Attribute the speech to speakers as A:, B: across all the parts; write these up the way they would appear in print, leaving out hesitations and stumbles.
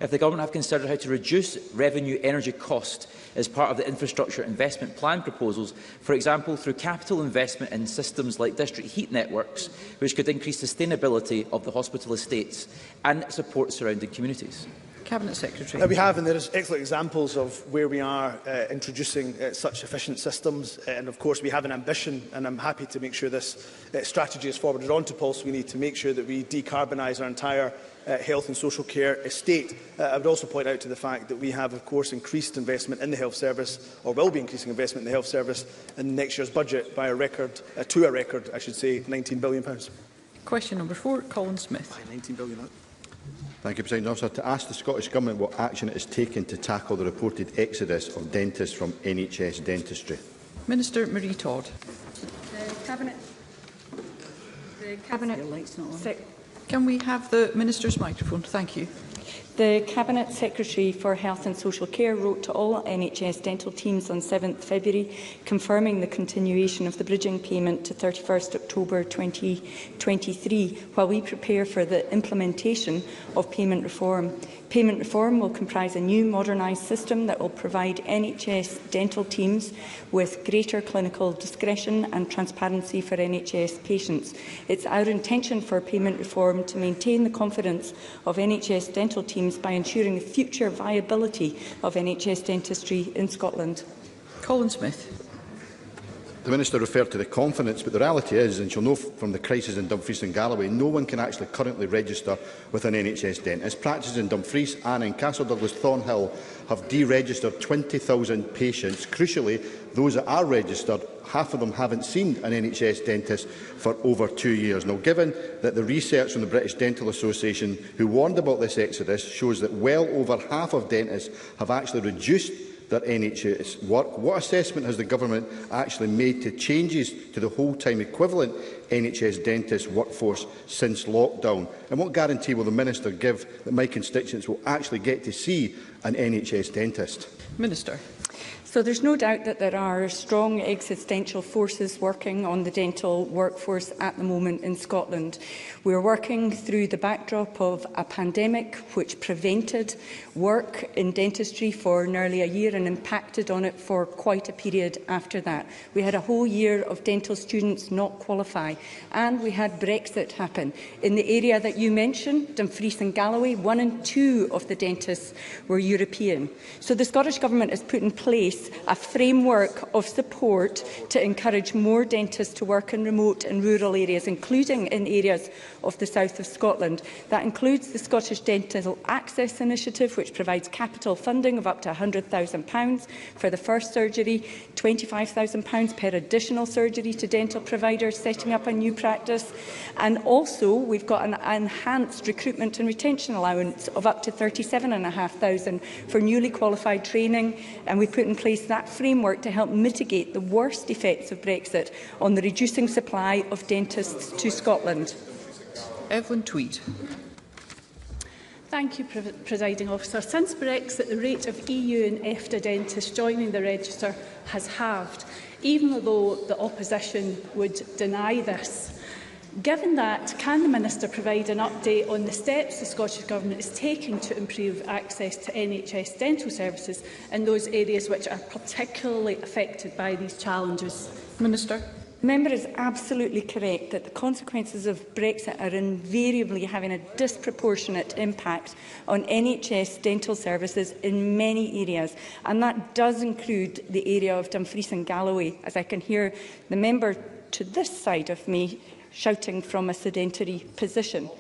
A: if the Government have considered how to reduce revenue energy cost as part of the infrastructure investment plan proposals, for example through capital investment in systems like district heat networks, which could increase sustainability of the hospital estates and support surrounding communities.
B: Cabinet Secretary.
C: We have, and there are excellent examples of where we are introducing such efficient systems. And of course, we have an ambition, and I'm happy to make sure this strategy is forwarded on to Pulse. We need to make sure that we decarbonise our entire health and social care estate. I would also point out to the fact that we have, of course, increased investment in the health service, or will be increasing investment in the health service in next year's budget by a record, I should say, £19 billion.
B: Question number 4, Colin Smith.
C: £19 billion.
D: Thank you, President Officer. To ask the Scottish Government what action it is taking to tackle the reported exodus of dentists from NHS dentistry. Minister
B: Marie Todd. Can we have the Minister's microphone? Thank you.
E: The Cabinet Secretary for Health and Social Care wrote to all NHS dental teams on 7th February confirming the continuation of the bridging payment to 31st October 2023 while we prepare for the implementation of payment reform. Payment reform will comprise a new modernised system that will provide NHS dental teams with greater clinical discretion and transparency for NHS patients. It's our intention for payment reform to maintain the confidence of NHS dental teams by ensuring the future viability of NHS dentistry in Scotland.
B: Colin Smith.
D: The Minister referred to the confidence, but the reality is, and she'll know from the crisis in Dumfries and Galloway, no one can actually currently register with an NHS dentist. Practices in Dumfries and in Castle Douglas Thornhill have deregistered 20,000 patients. Crucially, those that are registered, half of them haven't seen an NHS dentist for over 2 years. Now, given that the research from the British Dental Association, who warned about this exodus, shows that well over half of dentists have actually reduced their NHS work, what assessment has the Government actually made to changes to the whole-time equivalent NHS dentist workforce since lockdown? And what guarantee will the Minister give that my constituents will actually get to see an NHS dentist?
B: Minister.
E: So there's no doubt that there are strong existential forces working on the dental workforce at the moment in Scotland. We're working through the backdrop of a pandemic which prevented work in dentistry for nearly a year and impacted on it for quite a period after that. We had a whole year of dental students not qualify, and we had Brexit happen. In the area that you mentioned, Dumfries and Galloway, 1 in 2 of the dentists were European. So the Scottish Government has put in place a framework of support to encourage more dentists to work in remote and rural areas, including in areas of the south of Scotland. That includes the Scottish Dental Access Initiative, which provides capital funding of up to £100,000 for the first surgery, £25,000 per additional surgery to dental providers setting up a new practice. And also, we've got an enhanced recruitment and retention allowance of up to £37,500 for newly qualified training, and we've put in place that framework to help mitigate the worst effects of Brexit on the reducing supply of dentists to Scotland.
B: Evelyn Tweed.
F: Thank you, Presiding Officer. Since Brexit, the rate of EU and EFTA dentists joining the register has halved, even though the opposition would deny this. Given that, can the Minister provide an update on the steps the Scottish Government is taking to improve access to NHS dental services in those areas which are particularly affected by these challenges?
B: Minister.
E: The member is absolutely correct that the consequences of Brexit are invariably having a disproportionate impact on NHS dental services in many areas, and that does include the area of Dumfries and Galloway, as I can hear the member to this side of me shouting from a sedentary position.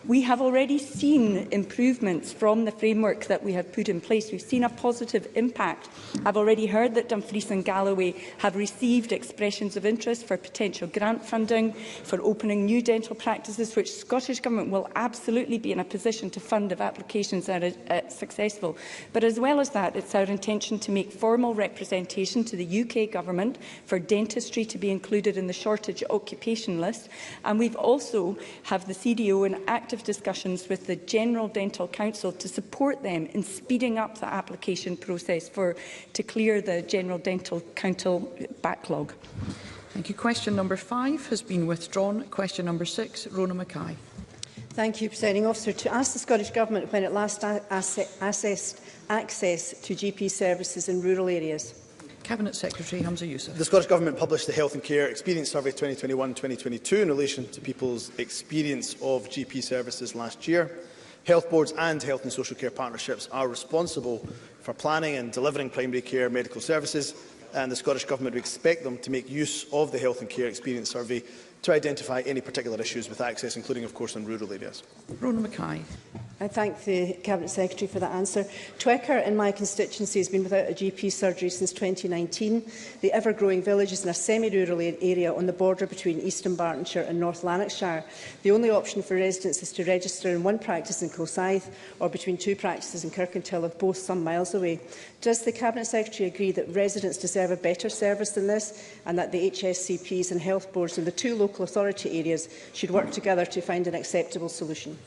E: We have already seen improvements from the framework that we have put in place. We've seen a positive impact. I've already heard that Dumfries and Galloway have received expressions of interest for potential grant funding for opening new dental practices, which the Scottish Government will absolutely be in a position to fund if applications are successful. But as well as that, it's our intention to make formal representation to the UK Government for dentistry to be included in the shortage occupation list. And we've also have the CDO in active discussions with the General Dental Council to support them in speeding up the application process to clear the General Dental Council backlog.
B: Thank you. Question number 5 has been withdrawn. Question number 6, Rona Mackay.
G: Thank you, Presiding Officer. To ask the Scottish Government when it last assessed access to GP services in rural areas.
B: Cabinet Secretary Hamza Youssef.
C: The Scottish Government published the Health and Care Experience Survey 2021-2022 in relation to people's experience of GP services last year. Health boards and health and social care partnerships are responsible for planning and delivering primary care medical services, and the Scottish Government would expect them to make use of the Health and Care Experience Survey to identify any particular issues with access, including, of course, in rural areas.
B: Rona Mackay.
G: I thank the Cabinet Secretary for that answer. Twicker in my constituency has been without a GP surgery since 2019. The ever-growing village is in a semi-rural area on the border between East Dunbartonshire and North Lanarkshire. The only option for residents is to register in one practice in Kilsyth or between two practices in Kirkintilloch, both some miles away. Does the Cabinet Secretary agree that residents deserve a better service than this, and that the HSCPs and health boards in the two local authority areas should work together to find an acceptable solution?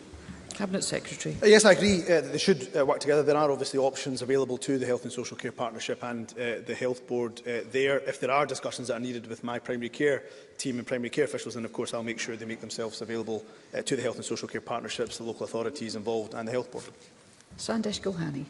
B: Cabinet Secretary.
C: Yes, I agree that they should work together. There are obviously options available to the Health and Social Care Partnership and the Health Board there. If there are discussions that are needed with my primary care team and primary care officials, then of course I'll make sure they make themselves available to the Health and Social Care Partnerships, the local authorities involved and the Health Board.
B: Sandesh Gulhani.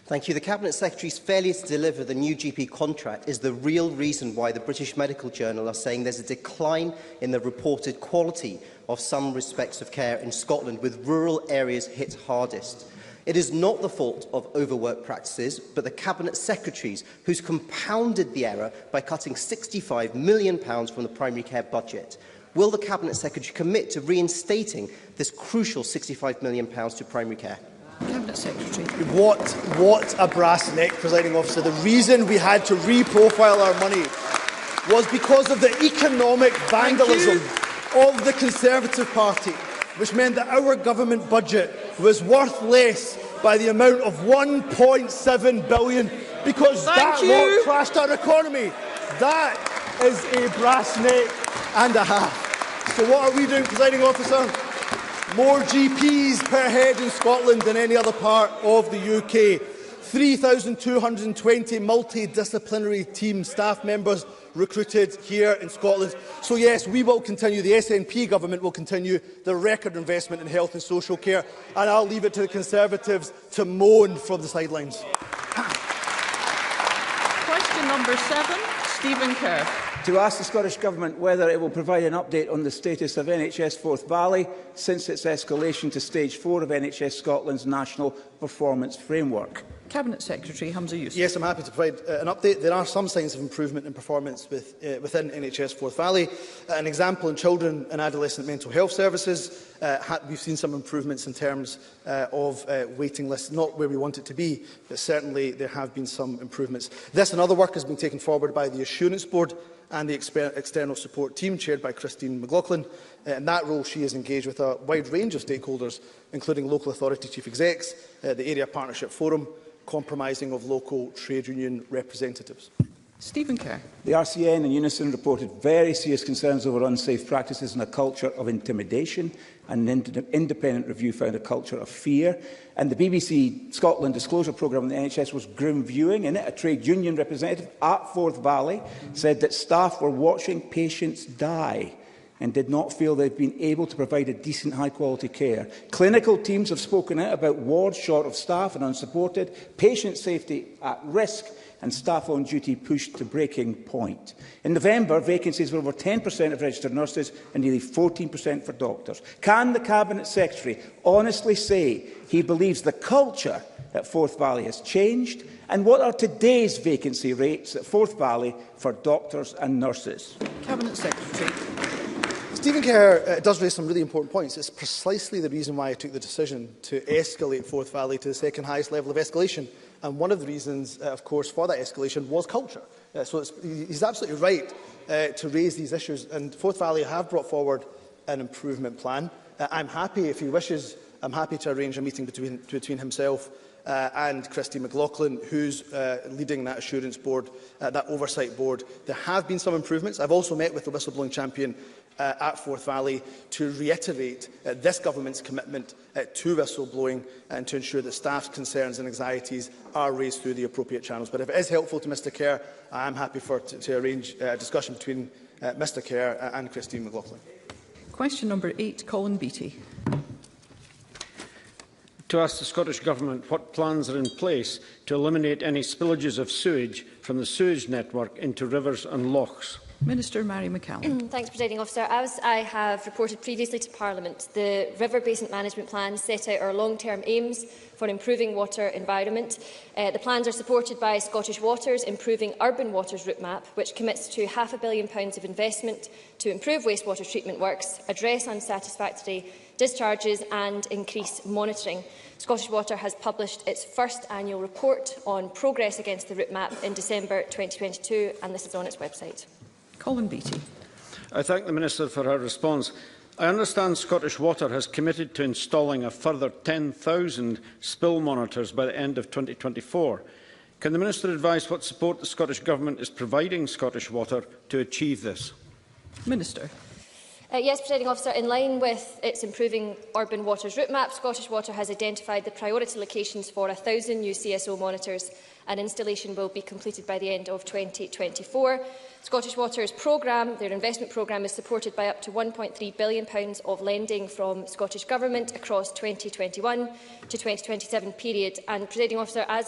H: Thank you. The Cabinet Secretary's failure to deliver the new GP contract is the real reason why the British Medical Journal are saying there's a decline in the reported quality of some respects of care in Scotland, with rural areas hit hardest. It is not the fault of overworked practices, but the Cabinet Secretaries who's compounded the error by cutting £65 million from the primary care budget. Will the Cabinet Secretary commit to reinstating this crucial £65 million to primary care?
B: Cabinet Secretary.
C: What a brass neck, Presiding Officer. The reason we had to reprofile our money was because of the economic vandalism of the Conservative Party, which meant that our government budget was worth less by the amount of £1.7 billion, because that lot crashed our economy. That is a brass neck and a half. So what are we doing, Presiding Officer? More GPs per head in Scotland than any other part of the UK. 3,220 multidisciplinary team staff members recruited here in Scotland. So yes, we will continue, the SNP government will continue the record investment in health and social care, and I'll leave it to the Conservatives to moan from the sidelines.
B: Question number 7, Stephen Kerr.
I: To ask the Scottish Government whether it will provide an update on the status of NHS Forth Valley since its escalation to Stage 4 of NHS Scotland's National Performance Framework.
B: Cabinet Secretary Hamza Youssef.
C: Yes, I'm happy to provide an update. There are some signs of improvement in performance within NHS Forth Valley. An example in children and adolescent mental health services, we've seen some improvements in terms of waiting lists, not where we want it to be, but certainly there have been some improvements. This and other work has been taken forward by the Assurance Board and the external support team chaired by Christine McLaughlin. In that role, she is engaged with a wide range of stakeholders, including local authority chief execs, the Area Partnership Forum, compromising of local trade union representatives.
B: Stephen Kerr.
I: The RCN in unison reported very serious concerns over unsafe practices and a culture of intimidation, and an independent review found a culture of fear. And the BBC Scotland disclosure programme on the NHS was grim viewing. In it, a trade union representative at Forth Valley said that staff were watching patients die and did not feel they'd been able to provide a decent, high-quality care. Clinical teams have spoken out about wards short of staff and unsupported, patient safety at risk, and staff on duty pushed to breaking point. In November, vacancies were over 10% of registered nurses and nearly 14% for doctors. Can the Cabinet Secretary honestly say he believes the culture at Forth Valley has changed? And what are today's vacancy rates at Forth Valley for doctors and nurses?
B: Cabinet Secretary.
C: Stephen Kerr does raise some really important points. It's precisely the reason why I took the decision to escalate Forth Valley to the second highest level of escalation. And one of the reasons, of course, for that escalation was culture. So he's absolutely right to raise these issues. And Forth Valley have brought forward an improvement plan. I'm happy, if he wishes, I'm happy to arrange a meeting between himself and Christine McLaughlin, who's leading that assurance board, that oversight board. There have been some improvements. I've also met with the whistleblowing champion at Forth Valley to reiterate this government's commitment to whistleblowing and to ensure that staff's concerns and anxieties are raised through the appropriate channels. But if it is helpful to Mr Kerr, I am happy to arrange a discussion between Mr Kerr and Christine McLaughlin.
B: Question number 8, Colin Beattie.
J: To ask the Scottish Government what plans are in place to eliminate any spillages of sewage from the sewage network into rivers and lochs.
B: Minister Mary McCallum.
K: Thanks, Presiding Officer. As I have reported previously to Parliament, the River Basin Management Plan set out our long-term aims for improving water environment. The plans are supported by Scottish Water's Improving Urban Waters route map, which commits to £500 million of investment to improve wastewater treatment works, address unsatisfactory discharges and increase monitoring. Scottish Water has published its first annual report on progress against the route map in December 2022, and this is on its website.
B: Colin Beattie.
J: I thank the Minister for her response. I understand Scottish Water has committed to installing a further 10,000 spill monitors by the end of 2024. Can the Minister advise what support the Scottish Government is providing Scottish Water to achieve this?
B: Minister.
K: Yes, Presiding Officer, in line with its Improving Urban Waters route map, Scottish Water has identified the priority locations for 1,000 new CSO monitors, and installation will be completed by the end of 2024. Scottish Water's their investment programme, is supported by up to £1.3 billion of lending from Scottish Government across 2021 to 2027 period. And, Presiding Officer, as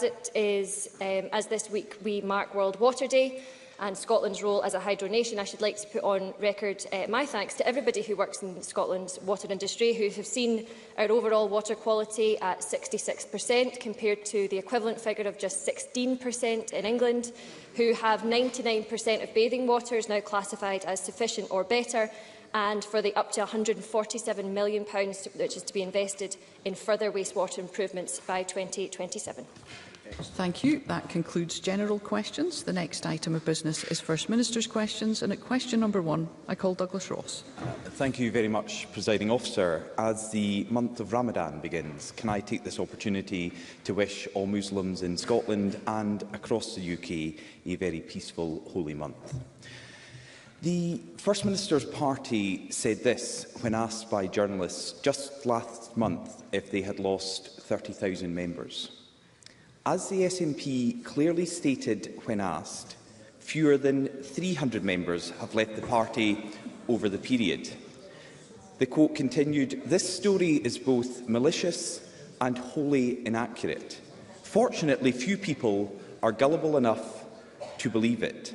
K: this week we mark World Water Day and Scotland's role as a hydro nation, I should like to put on record my thanks to everybody who works in Scotland's water industry, who have seen our overall water quality at 66% compared to the equivalent figure of just 16% in England, who have 99% of bathing waters now classified as sufficient or better, and for the up to £147 million which is to be invested in further wastewater improvements by 2027.
B: Thank you. That concludes general questions. The next item of business is First Minister's questions, and at question number 1, I call Douglas Ross.
L: Thank you very much, Presiding Officer. As the month of Ramadan begins, can I take this opportunity to wish all Muslims in Scotland and across the UK a very peaceful holy month. The First Minister's party said this when asked by journalists just last month if they had lost 30,000 members. As the SNP clearly stated when asked, fewer than 300 members have left the party over the period. The quote continued, "This story is both malicious and wholly inaccurate. Fortunately, few people are gullible enough to believe it."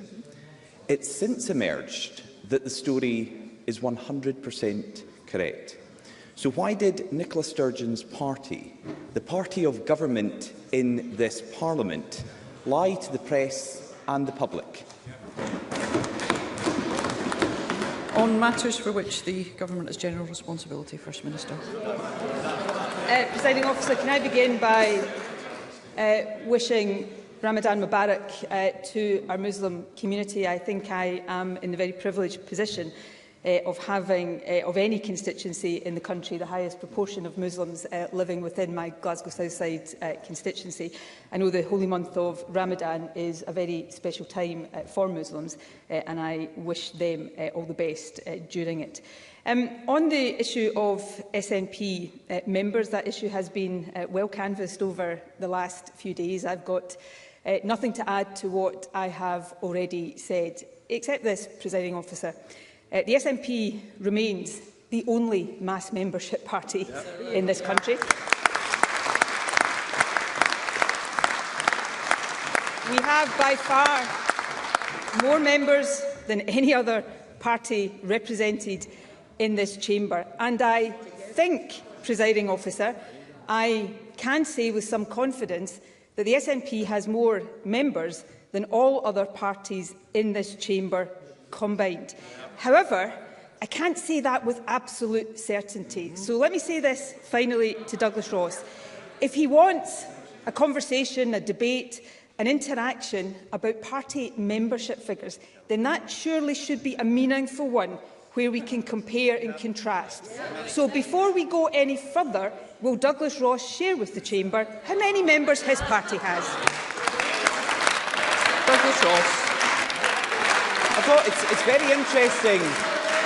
L: It's since emerged that the story is 100% correct. So why did Nicola Sturgeon's party, the party of government in this Parliament, lie to the press and the public?
B: On matters for which the Government has general responsibility, First Minister.
M: Presiding Officer, can I begin by wishing Ramadan Mubarak to our Muslim community. I think I am in the very privileged position of having, of any constituency in the country, the highest proportion of Muslims living within my Glasgow Southside constituency. I know the holy month of Ramadan is a very special time for Muslims, and I wish them all the best during it. On the issue of SNP members, that issue has been well canvassed over the last few days. I've got nothing to add to what I have already said, except this, Presiding Officer. The SNP remains the only mass membership party in this country. We have by far more members than any other party represented in this chamber. And I think, Presiding Officer, I can say with some confidence that the SNP has more members than all other parties in this chamber combined. However, I can't say that with absolute certainty. So let me say this finally to Douglas Ross. If he wants a conversation, a debate, an interaction about party membership figures, then that surely should be a meaningful one where we can compare and contrast. So before we go any further, will Douglas Ross share with the Chamber how many members his party has?
B: Douglas Ross.
L: I thought it's very interesting.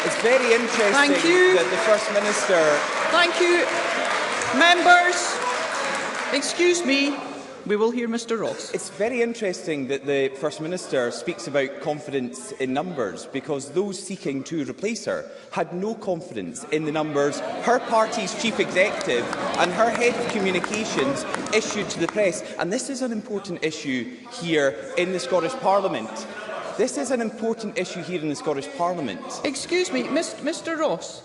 L: It's very interesting
B: Thank you.
L: That the First Minister...
B: Thank you. Members, excuse me. We will hear Mr Ross.
L: It's very interesting that the First Minister speaks about confidence in numbers, because those seeking to replace her had no confidence in the numbers her party's chief executive and her head of communications issued to the press. And this is an important issue here in the Scottish Parliament. This is an important issue here in the Scottish Parliament.
B: Excuse me, Mr Ross.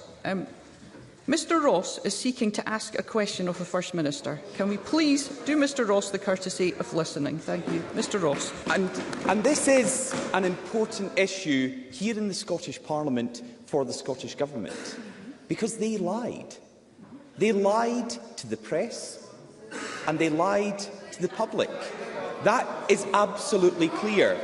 B: Mr Ross is seeking to ask a question of the First Minister. Can we please do Mr Ross the courtesy of listening? Thank you. Mr Ross.
L: And this is an important issue here in the Scottish Parliament for the Scottish Government, because they lied. They lied to the press and they lied to the public. That is absolutely clear.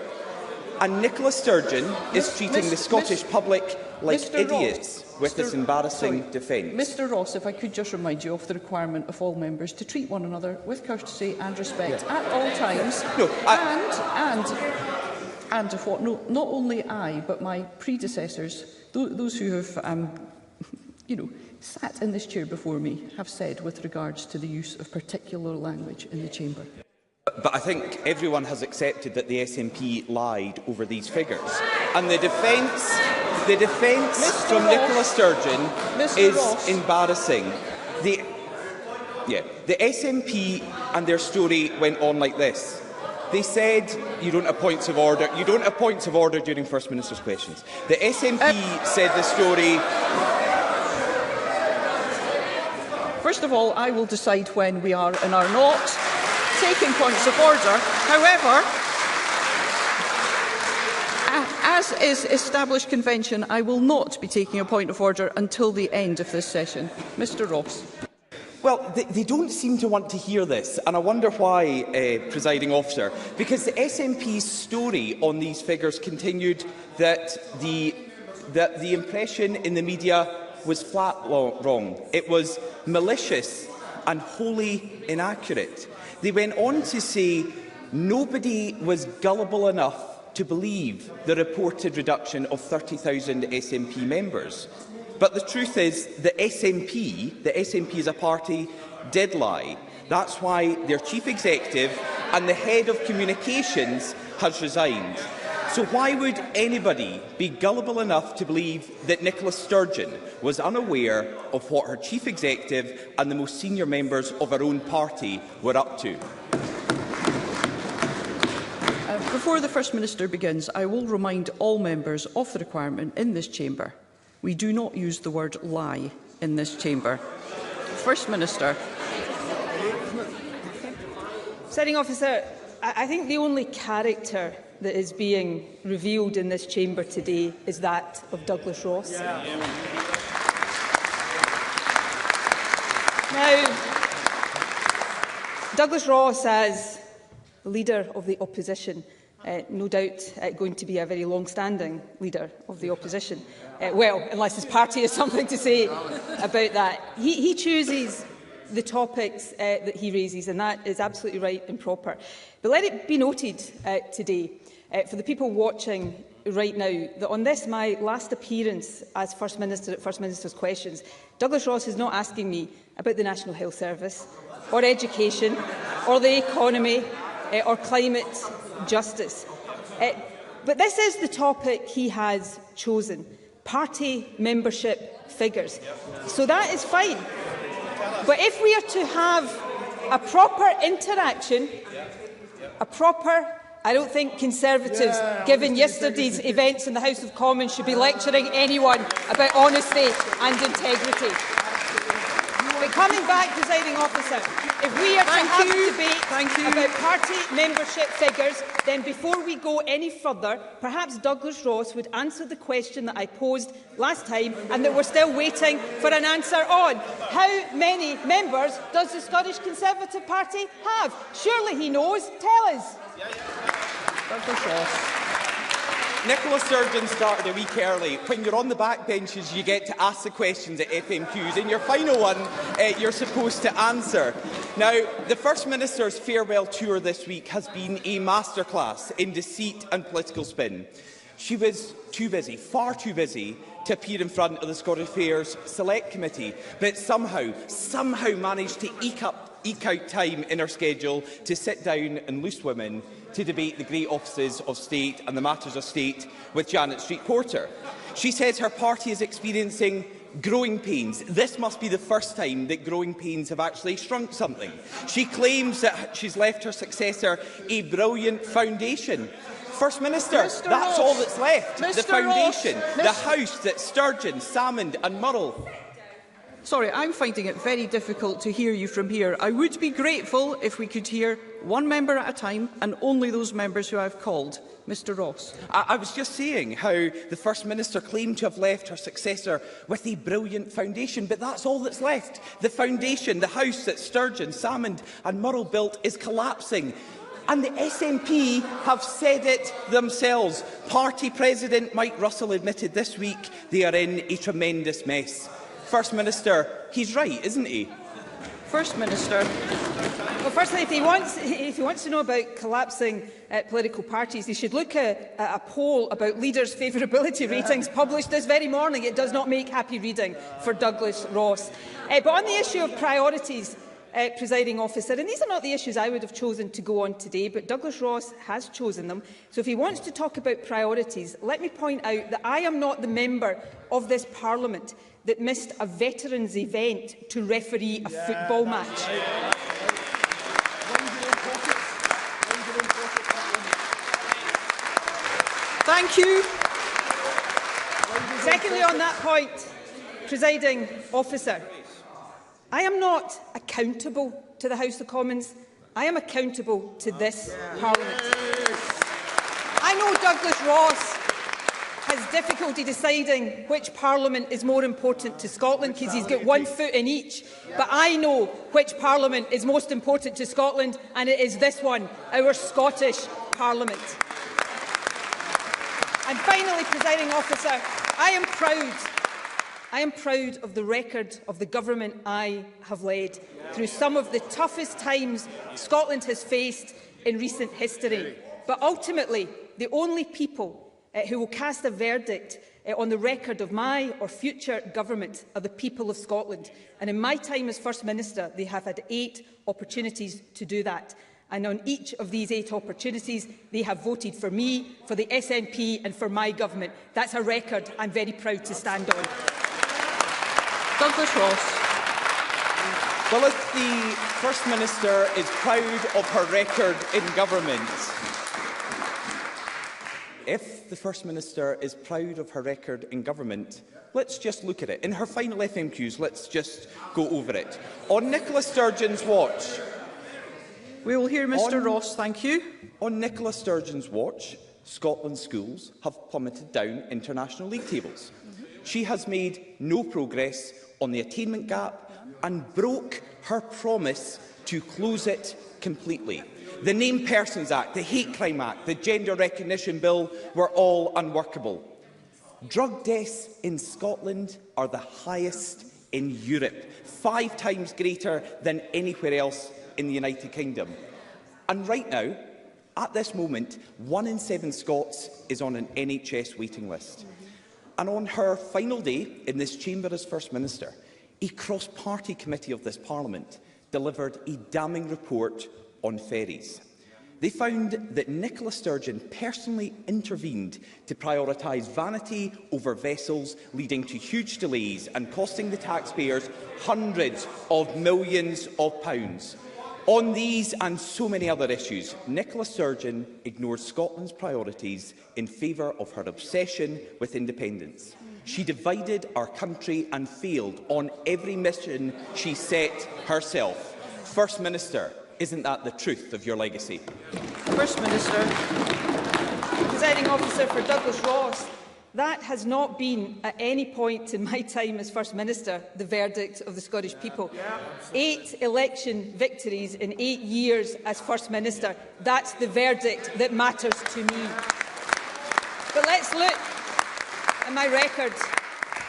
L: And Nicola Sturgeon is treating the Scottish public like idiots with this embarrassing defence.
B: Mr Ross, if I could just remind you of the requirement of all members to treat one another with courtesy and respect at all times.
L: No,
B: and of what not only I, but my predecessors, those who have sat in this chair before me, have said with regards to the use of particular language in the chamber.
L: But I think everyone has accepted that the SNP lied over these figures. And the defence from Nicola Sturgeon is embarrassing. The SNP and their story went on like this. They said you don't have points of order. You don't have points of order during First Minister's questions. The SNP said the story.
B: First of all, I will decide when we are and are not taking points of order. However, as is established convention, I will not be taking a point of order until the end of this session. Mr Ross.
L: Well, they don't seem to want to hear this, and I wonder why, Presiding Officer, because the SNP's story on these figures continued that the impression in the media was flat wrong. It was malicious and wholly inaccurate. They went on to say nobody was gullible enough to believe the reported reduction of 30,000 SNP members. But the truth is the SNP as a party did lie. That's why their chief executive and the head of communications has resigned. So why would anybody be gullible enough to believe that Nicola Sturgeon was unaware of what her chief executive and the most senior members of her own party were up to?
B: Before the First Minister begins, I will remind all members of the requirement in this chamber. We do not use the word lie in this chamber. First Minister.
M: Presiding Officer, I think the only character that is being revealed in this chamber today is that of Douglas Ross. Now, Douglas Ross, as leader of the opposition, no doubt going to be a very long-standing leader of the opposition. Well, unless his party has something to say about that. He chooses the topics that he raises, and that is absolutely right and proper. But let it be noted today, for the people watching right now, that on this, my last appearance as First Minister at First Minister's Questions, Douglas Ross is not asking me about the National Health Service, or education, or the economy, or climate justice. But this is the topic he has chosen: party membership figures. So that is fine. But if we are to have a proper interaction, I don't think Conservatives, given yesterday's events in the House of Commons, should be lecturing anyone about honesty and integrity. But coming back, Presiding Officer, if we are to have a debate about party membership figures, then before we go any further, perhaps Douglas Ross would answer the question that I posed last time and that we're still waiting for an answer on. How many members does the Scottish Conservative Party have? Surely he knows. Tell us.
B: Douglas Ross.
L: Nicola Sturgeon started a week early. When you're on the backbenches, you get to ask the questions at FMQs. In your final one, you're supposed to answer. Now, the First Minister's farewell tour this week has been a masterclass in deceit and political spin. She was too busy, far too busy, to appear in front of the Scottish Affairs Select Committee, but somehow managed to eke up eke out time in her schedule to sit down and loose women to debate the great offices of state and the matters of state with Janet Street-Porter. She says her party is experiencing growing pains. This must be the first time that growing pains have actually shrunk something. She claims that she's left her successor a brilliant foundation. First Minister, that's all that's left. The foundation, the house that Sturgeon, Salmond and Murrell.
B: Sorry, I'm finding it very difficult to hear you from here. I would be grateful if we could hear one member at a time and only those members who I've called. Mr Ross.
L: I was just saying how the First Minister claimed to have left her successor with a brilliant foundation, but that's all that's left. The foundation, the house that Sturgeon, Salmond and Murrell built is collapsing. And the SNP have said it themselves. Party President Mike Russell admitted this week they are in a tremendous mess. First Minister, he's right, isn't he?
B: First Minister.
M: Well, firstly, if he wants to know about collapsing political parties, he should look at a poll about leaders' favourability ratings published this very morning. It does not make happy reading for Douglas Ross. But on the issue of priorities, presiding officer, and these are not the issues I would have chosen to go on today, but Douglas Ross has chosen them. So if he wants to talk about priorities, let me point out that I am not the member of this Parliament that missed a veterans' event to referee a football match.
B: Thank you.
M: Secondly, on that point, presiding officer, I am not accountable to the House of Commons. I am accountable to this Parliament. I know Douglas Ross has difficulty deciding which Parliament is more important to Scotland because he's got one foot in each. But I know which Parliament is most important to Scotland, and it is this one, our Scottish Parliament. And finally, presiding officer, I am proud of the record of the government I have led through some of the toughest times Scotland has faced in recent history. But ultimately, the only people who will cast a verdict on the record of my or future government are the people of Scotland. And in my time as First Minister, they have had 8 opportunities to do that. And on each of these 8 opportunities, they have voted for me, for the SNP and for my government. That's a record I'm very proud to stand on.
B: Douglas Ross.
L: Well, if the First Minister is proud of her record in government, let's just look at it. In her final FMQs, let's just go over it. On Nicola Sturgeon's watch...
B: We will hear Mr Ross, thank you.
L: On Nicola Sturgeon's watch, Scotland's schools have plummeted down international league tables. She has made no progress on the attainment gap and broke her promise to close it completely. The Named Persons Act, the Hate Crime Act, the Gender Recognition Bill were all unworkable. Drug deaths in Scotland are the highest in Europe, 5 times greater than anywhere else in the United Kingdom. And right now, at this moment, 1 in 7 Scots is on an NHS waiting list. And on her final day in this chamber as First Minister, a cross-party committee of this Parliament delivered a damning report on ferries. They found that Nicola Sturgeon personally intervened to prioritise vanity over vessels, leading to huge delays and costing the taxpayers hundreds of millions of pounds. On these and so many other issues, Nicola Sturgeon ignored Scotland's priorities in favour of her obsession with independence. She divided our country and failed on every mission she set herself. First Minister, isn't that the truth of your legacy?
B: First Minister.
M: Presiding officer, for Douglas Ross, that has not been at any point in my time as First Minister the verdict of the Scottish people. 8 election victories in 8 years as First Minister, that's the verdict that matters to me. But let's look at my record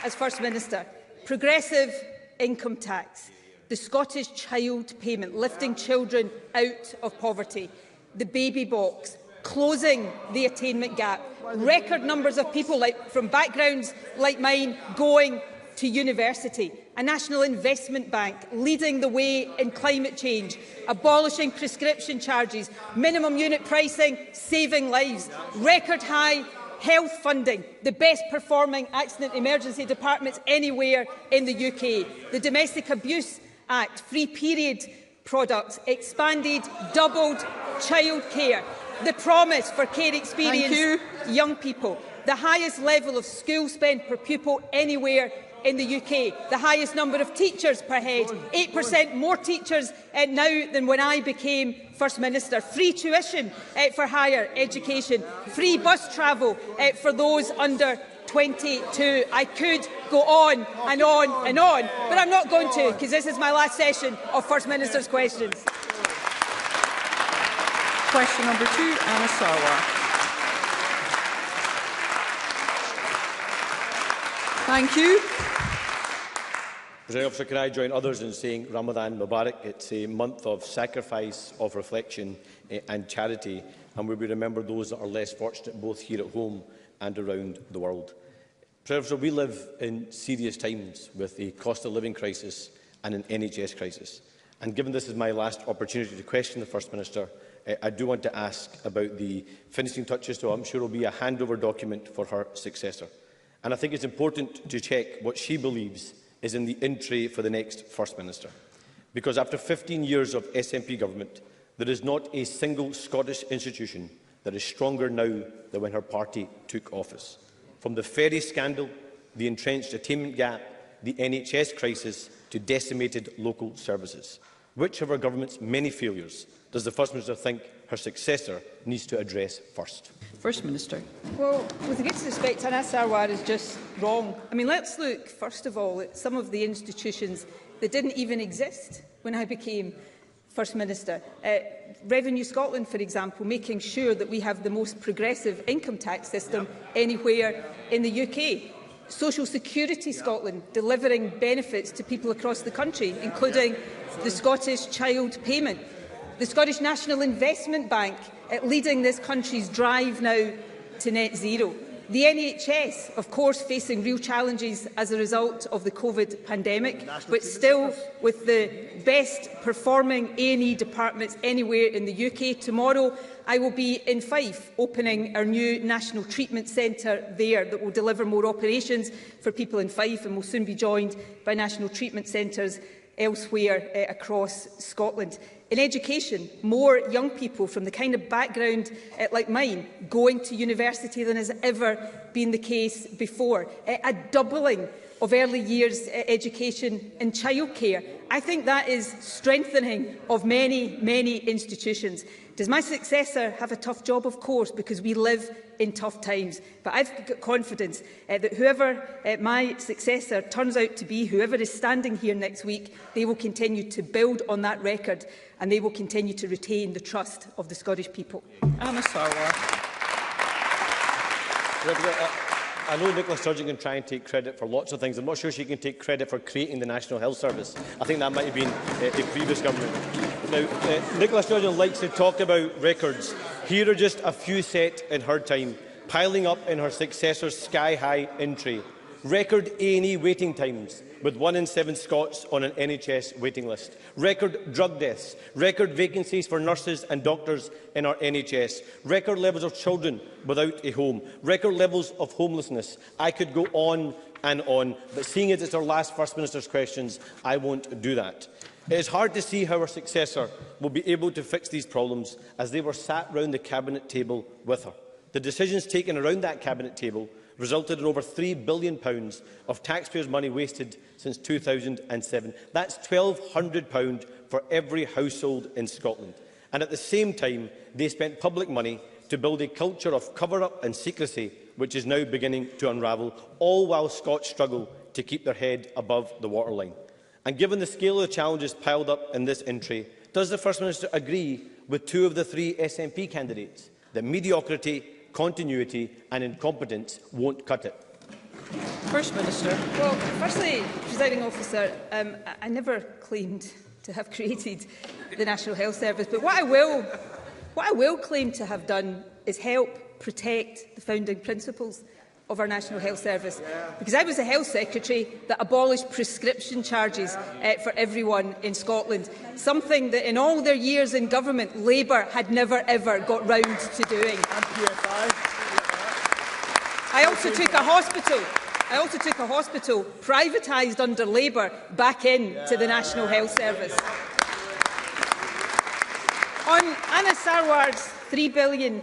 M: as First Minister. Progressive income tax, the Scottish child payment, lifting children out of poverty, the baby box, closing the attainment gap, record numbers of people from backgrounds like mine going to university. a national investment bank leading the way in climate change, abolishing prescription charges, minimum unit pricing, saving lives, record high health funding, the best performing accident emergency departments anywhere in the UK, the Domestic Abuse Act, free period products, expanded, doubled childcare, the promise for care experienced young people, the highest level of school spend per pupil anywhere in the UK, the highest number of teachers per head, 8% more teachers now than when I became First Minister, free tuition for higher education, free bus travel for those under 22. I could go on and on and on, but I'm not going to, because this is my last session of First Minister's questions.
B: Question number 2, Anna Sarwar. Thank you.
N: Presiding Officer, can I join others in saying Ramadan Mubarak? It's a month of sacrifice, of reflection and charity, and where we remember those that are less fortunate both here at home and around the world. Presiding Officer, we live in serious times with a cost of living crisis and an NHS crisis. And given this is my last opportunity to question the First Minister, I do want to ask about the finishing touches to, I'm sure, will be a handover document for her successor. And I think it's important to check what she believes is in the in-tray for the next First Minister. Because after 15 years of SNP government, there is not a single Scottish institution that is stronger now than when her party took office. From the ferry scandal, the entrenched attainment gap, the NHS crisis, to decimated local services. Which of our government's many failures does the First Minister think her successor needs to address first?
B: First Minister.
M: Well, with the greatest respect, Anna Sarwar is just wrong. I mean, let's look, first of all, at some of the institutions that didn't even exist when I became First Minister. Revenue Scotland, for example, making sure that we have the most progressive income tax system anywhere in the UK. Social Security Scotland, delivering benefits to people across the country, including the Scottish Child Payment. The Scottish National Investment Bank, leading this country's drive now to net zero. The NHS, of course, facing real challenges as a result of the COVID pandemic, but still with the best performing A&E departments anywhere in the UK. Tomorrow, I will be in Fife, opening our new National Treatment Centre there that will deliver more operations for people in Fife and will soon be joined by national treatment centres elsewhere across Scotland. In education, more young people from the kind of background like mine going to university than has ever been the case before. A doubling of early years education and childcare. I think that is strengthening of many, many institutions. Does my successor have a tough job? Of course, because we live in tough times. But I've got confidence that whoever my successor turns out to be, whoever is standing here next week, they will continue to build on that record and they will continue to retain the trust of the Scottish people.
B: Anna Sarwar.
N: I know Nicola Sturgeon can try and take credit for lots of things. I'm not sure she can take credit for creating the National Health Service. I think that might have been a previous government. Now, Nicola Sturgeon likes to talk about records. Here are just a few set in her time, piling up in her successor's sky-high in-tray. Record A&E waiting times, with 1 in 7 Scots on an NHS waiting list. Record drug deaths, record vacancies for nurses and doctors in our NHS, record levels of children without a home, record levels of homelessness. I could go on and on, but seeing as it's our last First Minister's questions, I won't do that. It is hard to see how her successor will be able to fix these problems as they were sat round the Cabinet table with her. The decisions taken around that Cabinet table resulted in over £3 billion of taxpayers' money wasted since 2007. That's £1,200 for every household in Scotland. And at the same time, they spent public money to build a culture of cover-up and secrecy, which is now beginning to unravel, all while Scots struggle to keep their head above the waterline. And given the scale of the challenges piled up in this in-tray, does the First Minister agree with 2 of the 3 SNP candidates that mediocrity, continuity and incompetence won't cut it?
B: First Minister.
M: Well, firstly, Presiding Officer, I never claimed to have created the National Health Service, but what I will claim to have done is help protect the founding principles of our National Health Service, because I was the Health Secretary that abolished prescription charges for everyone in Scotland, something that in all their years in government Labour had never ever got round to doing. I also took a hospital privatised under Labour back into the National Health Service. On Anna Sarwar's £3 billion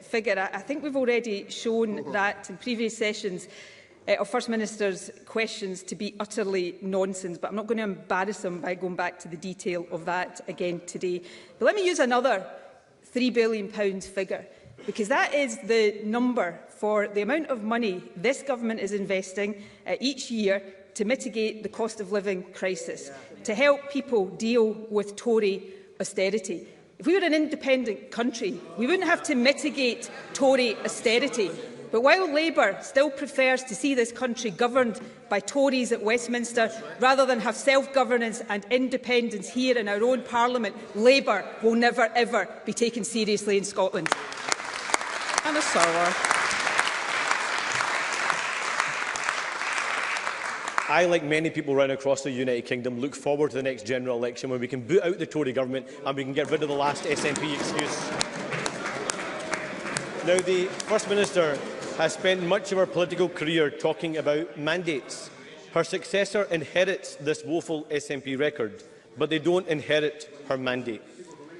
M: figure, I think we've already shown that in previous sessions of First Minister's questions to be utterly nonsense, but I'm not going to embarrass him by going back to the detail of that again today. But let me use another £3 billion figure, because that is the number for the amount of money this government is investing each year to mitigate the cost of living crisis, to help people deal with Tory austerity. If we were an independent country, we wouldn't have to mitigate Tory austerity. But while Labour still prefers to see this country governed by Tories at Westminster, rather than have self-governance and independence here in our own Parliament, Labour will never ever be taken seriously in Scotland.
B: Anna Sarwar.
N: I, like many people right across the United Kingdom, look forward to the next general election when we can boot out the Tory government and we can get rid of the last SNP excuse. Now, the First Minister has spent much of her political career talking about mandates. Her successor inherits this woeful SNP record, but they don't inherit her mandate.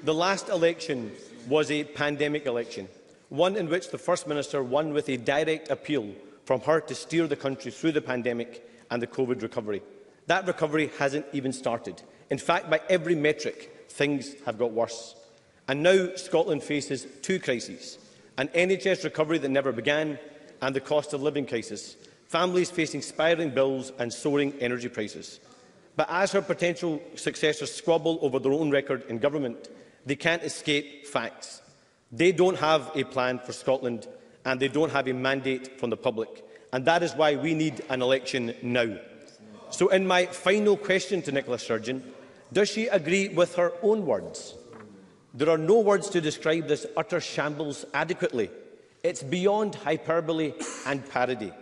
N: The last election was a pandemic election, one in which the First Minister won with a direct appeal from her to steer the country through the pandemic and the COVID recovery. That recovery hasn't even started. In fact, by every metric, things have got worse. And now Scotland faces two crises: an NHS recovery that never began and the cost of living crisis, families facing spiralling bills and soaring energy prices. But as her potential successors squabble over their own record in government, they can't escape facts. They don't have a plan for Scotland and they don't have a mandate from the public. And that is why we need an election now. So in my final question to Nicola Sturgeon, does she agree with her own words? There are no words to describe this utter shambles adequately. It's beyond hyperbole and parody.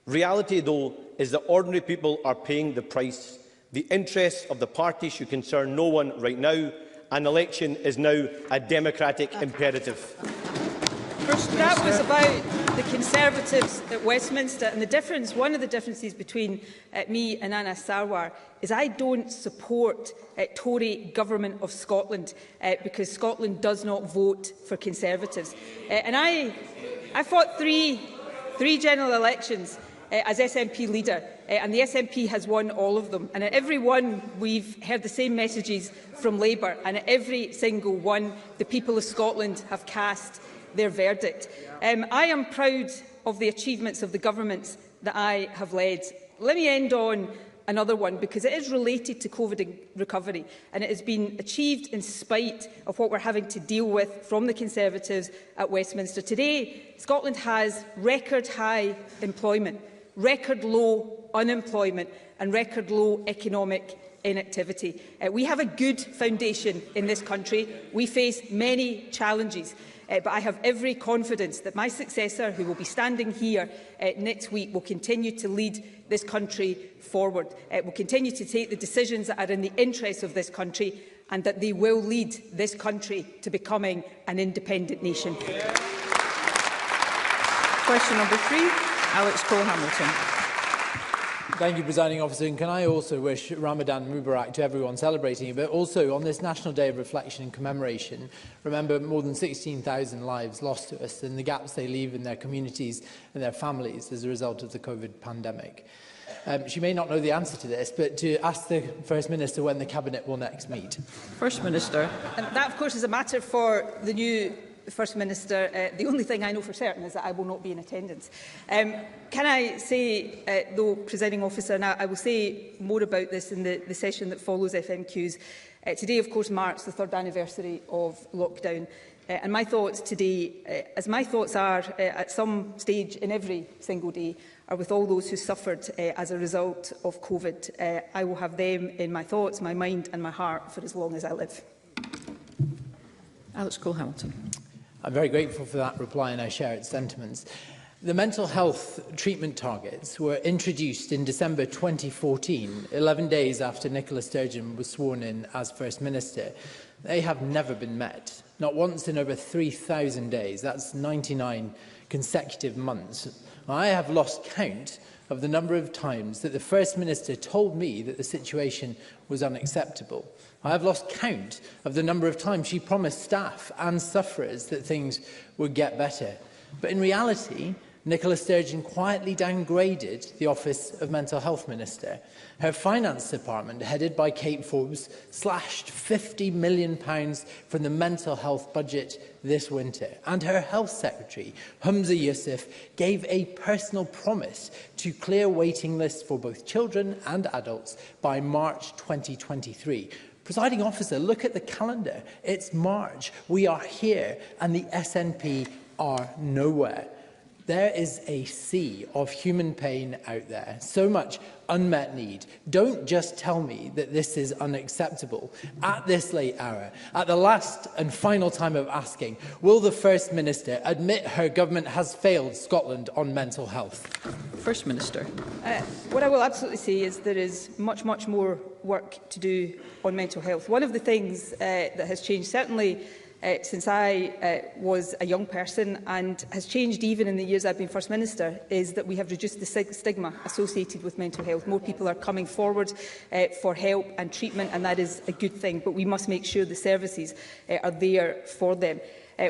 N: Reality, though, is that ordinary people are paying the price. The interests of the party should concern no one right now. An election is now a democratic imperative.
M: That was about the Conservatives at Westminster, and the difference, one of the differences between me and Anna Sarwar is I don't support Tory government of Scotland because Scotland does not vote for Conservatives. And I fought three general elections as SNP leader, and the SNP has won all of them. And at every one, we've heard the same messages from Labour, and at every single one, the people of Scotland have cast their verdict. I am proud of the achievements of the governments that I have led. Let me end on another one, because it is related to COVID recovery, and it has been achieved in spite of what we're having to deal with from the Conservatives at Westminster. Today, Scotland has record high employment, record low unemployment and record low economic inactivity. We have a good foundation in this country. We face many challenges. But I have every confidence that my successor, who will be standing here next week, will continue to lead this country forward, will continue to take the decisions that are in the interests of this country, and that they will lead this country to becoming an independent nation.
B: Question number 3, Alex Cole-Hamilton.
O: Thank you, Presiding Officer. And can I also wish Ramadan Mubarak to everyone celebrating it, but also on this National Day of Reflection and Commemoration, remember more than 16,000 lives lost to us and the gaps they leave in their communities and their families as a result of the COVID pandemic. She may not know the answer to this, but to ask the First Minister when the Cabinet will next meet.
B: First Minister.
M: And that, of course, is a matter for the new First Minister. The only thing I know for certain is that I will not be in attendance. Can I say, though, Presiding Officer, and I will say more about this in the session that follows FMQs, today, of course, marks the 3rd anniversary of lockdown. And my thoughts today, as my thoughts are at some stage in every single day, are with all those who suffered as a result of COVID. I will have them in my thoughts, my mind and my heart for as long as I live.
B: Alex Cole-Hamilton.
O: I'm very grateful for that reply and I share its sentiments. The mental health treatment targets were introduced in December 2014, 11 days after Nicola Sturgeon was sworn in as First Minister. They have never been met, not once in over 3,000 days. That's 99 consecutive months. I have lost count of the number of times that the First Minister told me that the situation was unacceptable. I have lost count of the number of times she promised staff and sufferers that things would get better. But in reality, Nicola Sturgeon quietly downgraded the Office of Mental Health Minister. Her Finance Department, headed by Kate Forbes, slashed £50 million from the mental health budget this winter. And her Health Secretary, Humza Yousaf, gave a personal promise to clear waiting lists for both children and adults by March 2023. Presiding officer, look at the calendar. It's March. We are here, and the SNP are nowhere. There is a sea of human pain out there, so much unmet need. Don't just tell me that this is unacceptable. At this late hour, at the last and final time of asking, will the First Minister admit her government has failed Scotland on mental health?
B: First Minister.
M: What I will absolutely say is there is much more work to do on mental health. One of the things that has changed, certainly since I was a young person, and has changed even in the years I've been First Minister, is that we have reduced the stigma associated with mental health. More people are coming forward for help and treatment, and that is a good thing, but we must make sure the services are there for them.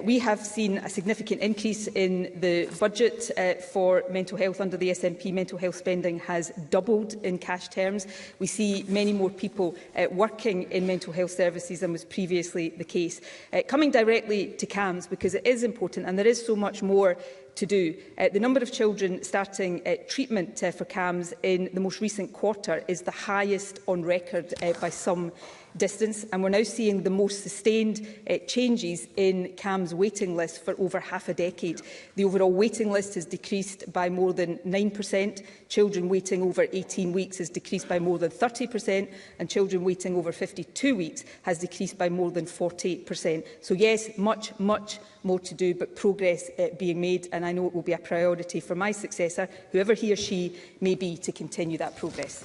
M: We have seen a significant increase in the budget for mental health under the SNP. Mental health spending has doubled in cash terms. We see many more people working in mental health services than was previously the case. Coming directly to CAMHS, because it is important and there is so much more to do. The number of children starting treatment for CAMHS in the most recent quarter is the highest on record by some distance, and we're now seeing the most sustained changes in CAMHS waiting lists for over half a decade. The overall waiting list has decreased by more than 9%, children waiting over 18 weeks has decreased by more than 30%, and children waiting over 52 weeks has decreased by more than 48%. So yes, much more to do, but progress being made, and I know it will be a priority for my successor, whoever he or she may be, to continue that progress.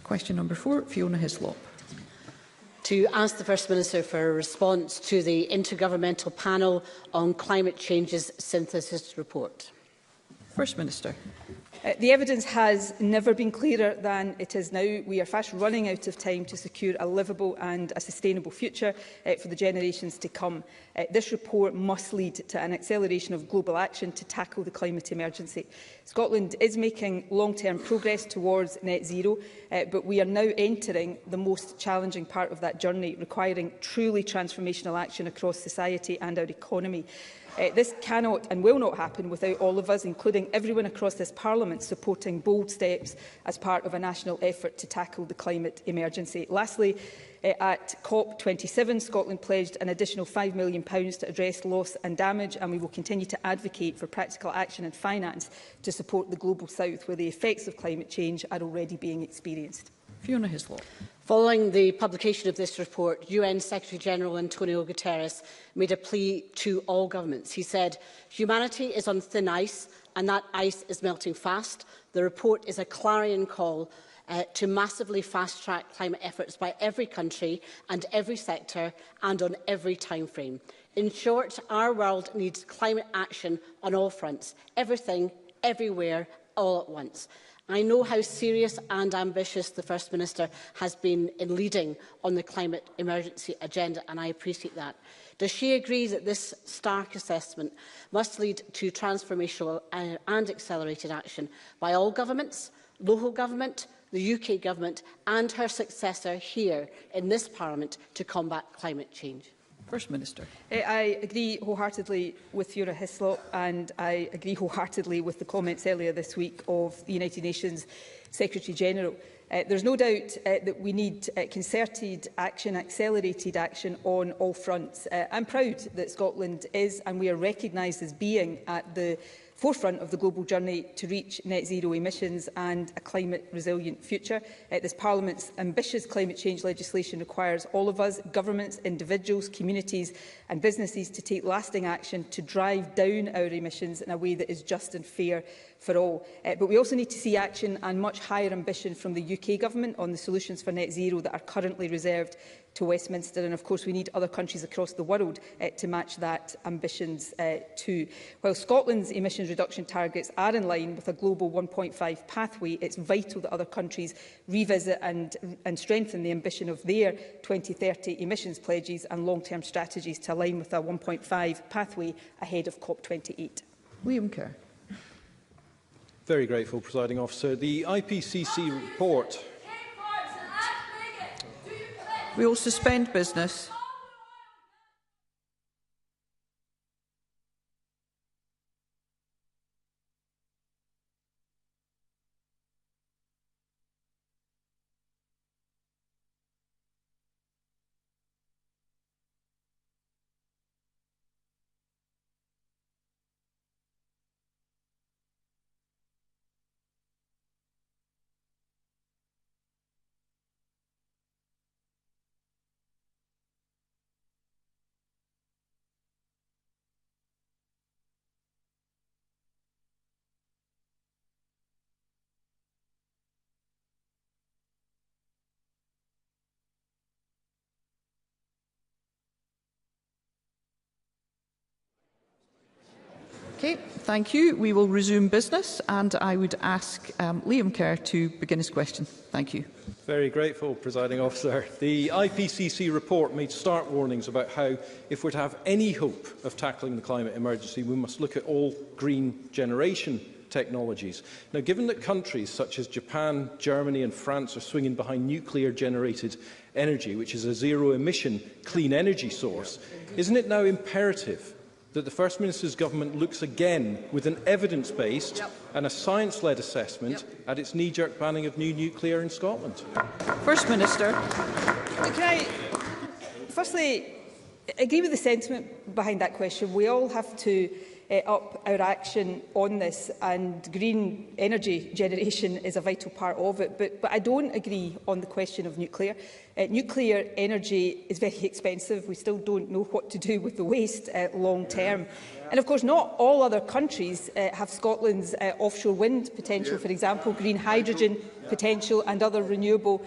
B: Question number 4, Fiona Hislop.
P: To ask the First Minister for a response to the Intergovernmental Panel on Climate Change's synthesis report.
B: First Minister.
M: The evidence has never been clearer than it is now. We are fast running out of time to secure a livable and a sustainable future for the generations to come. This report must lead to an acceleration of global action to tackle the climate emergency. Scotland is making long-term progress towards net zero, but we are now entering the most challenging part of that journey, requiring truly transformational action across society and our economy. This cannot and will not happen without all of us, including everyone across this Parliament, supporting bold steps as part of a national effort to tackle the climate emergency. Lastly, at COP27, Scotland pledged an additional £5 million to address loss and damage, and we will continue to advocate for practical action and finance to support the Global South, where the effects of climate change are already being experienced.
B: Fiona Hislop.
P: Following the publication of this report, UN Secretary-General Antonio Guterres made a plea to all governments. He said, "Humanity is on thin ice, and that ice is melting fast. The report is a clarion call to massively fast-track climate efforts by every country and every sector and on every timeframe. In short, our world needs climate action on all fronts, everything, everywhere, all at once." I know how serious and ambitious the First Minister has been in leading on the climate emergency agenda, and I appreciate that. Does she agree that this stark assessment must lead to transformational and accelerated action by all governments, local government, the UK Government and her successor here in this Parliament to combat climate change?
B: First Minister.
M: I agree wholeheartedly with Fiona Hislop, and I agree wholeheartedly with the comments earlier this week of the United Nations Secretary-General. There's no doubt that we need concerted action, accelerated action on all fronts. I'm proud that Scotland is, and we are recognised as being, at the forefront of the global journey to reach net zero emissions and a climate-resilient future. This Parliament's ambitious climate change legislation requires all of us, governments, individuals, communities and businesses to take lasting action to drive down our emissions in a way that is just and fair for all. But we also need to see action and much higher ambition from the UK Government on the solutions for net zero that are currently reserved to Westminster, and of course we need other countries across the world to match that ambitions too. While Scotland's emissions reduction targets are in line with a global 1.5 pathway, it's vital that other countries revisit and strengthen the ambition of their 2030 emissions pledges and long-term strategies to align with a 1.5 pathway ahead of COP28.
B: Liam Kerr.
Q: Very grateful, Presiding Officer. The IPCC report...
B: We will suspend business. Okay, thank you. We will resume business, and I would ask Liam Kerr to begin his question. Thank you.
Q: Very grateful, Presiding Officer. The IPCC report made stark warnings about how, if we're to have any hope of tackling the climate emergency, we must look at all green generation technologies. Now, given that countries such as Japan, Germany and France are swinging behind nuclear-generated energy, which is a zero-emission clean energy source, isn't it now imperative that the First Minister's government looks again with an evidence-based and a science-led assessment at its knee-jerk banning of new nuclear in Scotland?
B: First Minister.
M: Can I firstly agree with the sentiment behind that question? We all have to up our action on this, and green energy generation is a vital part of it. But I don't agree on the question of nuclear. Nuclear energy is very expensive. We still don't know what to do with the waste long term. And of course, not all other countries have Scotland's offshore wind potential, for example, green hydrogen potential and other renewable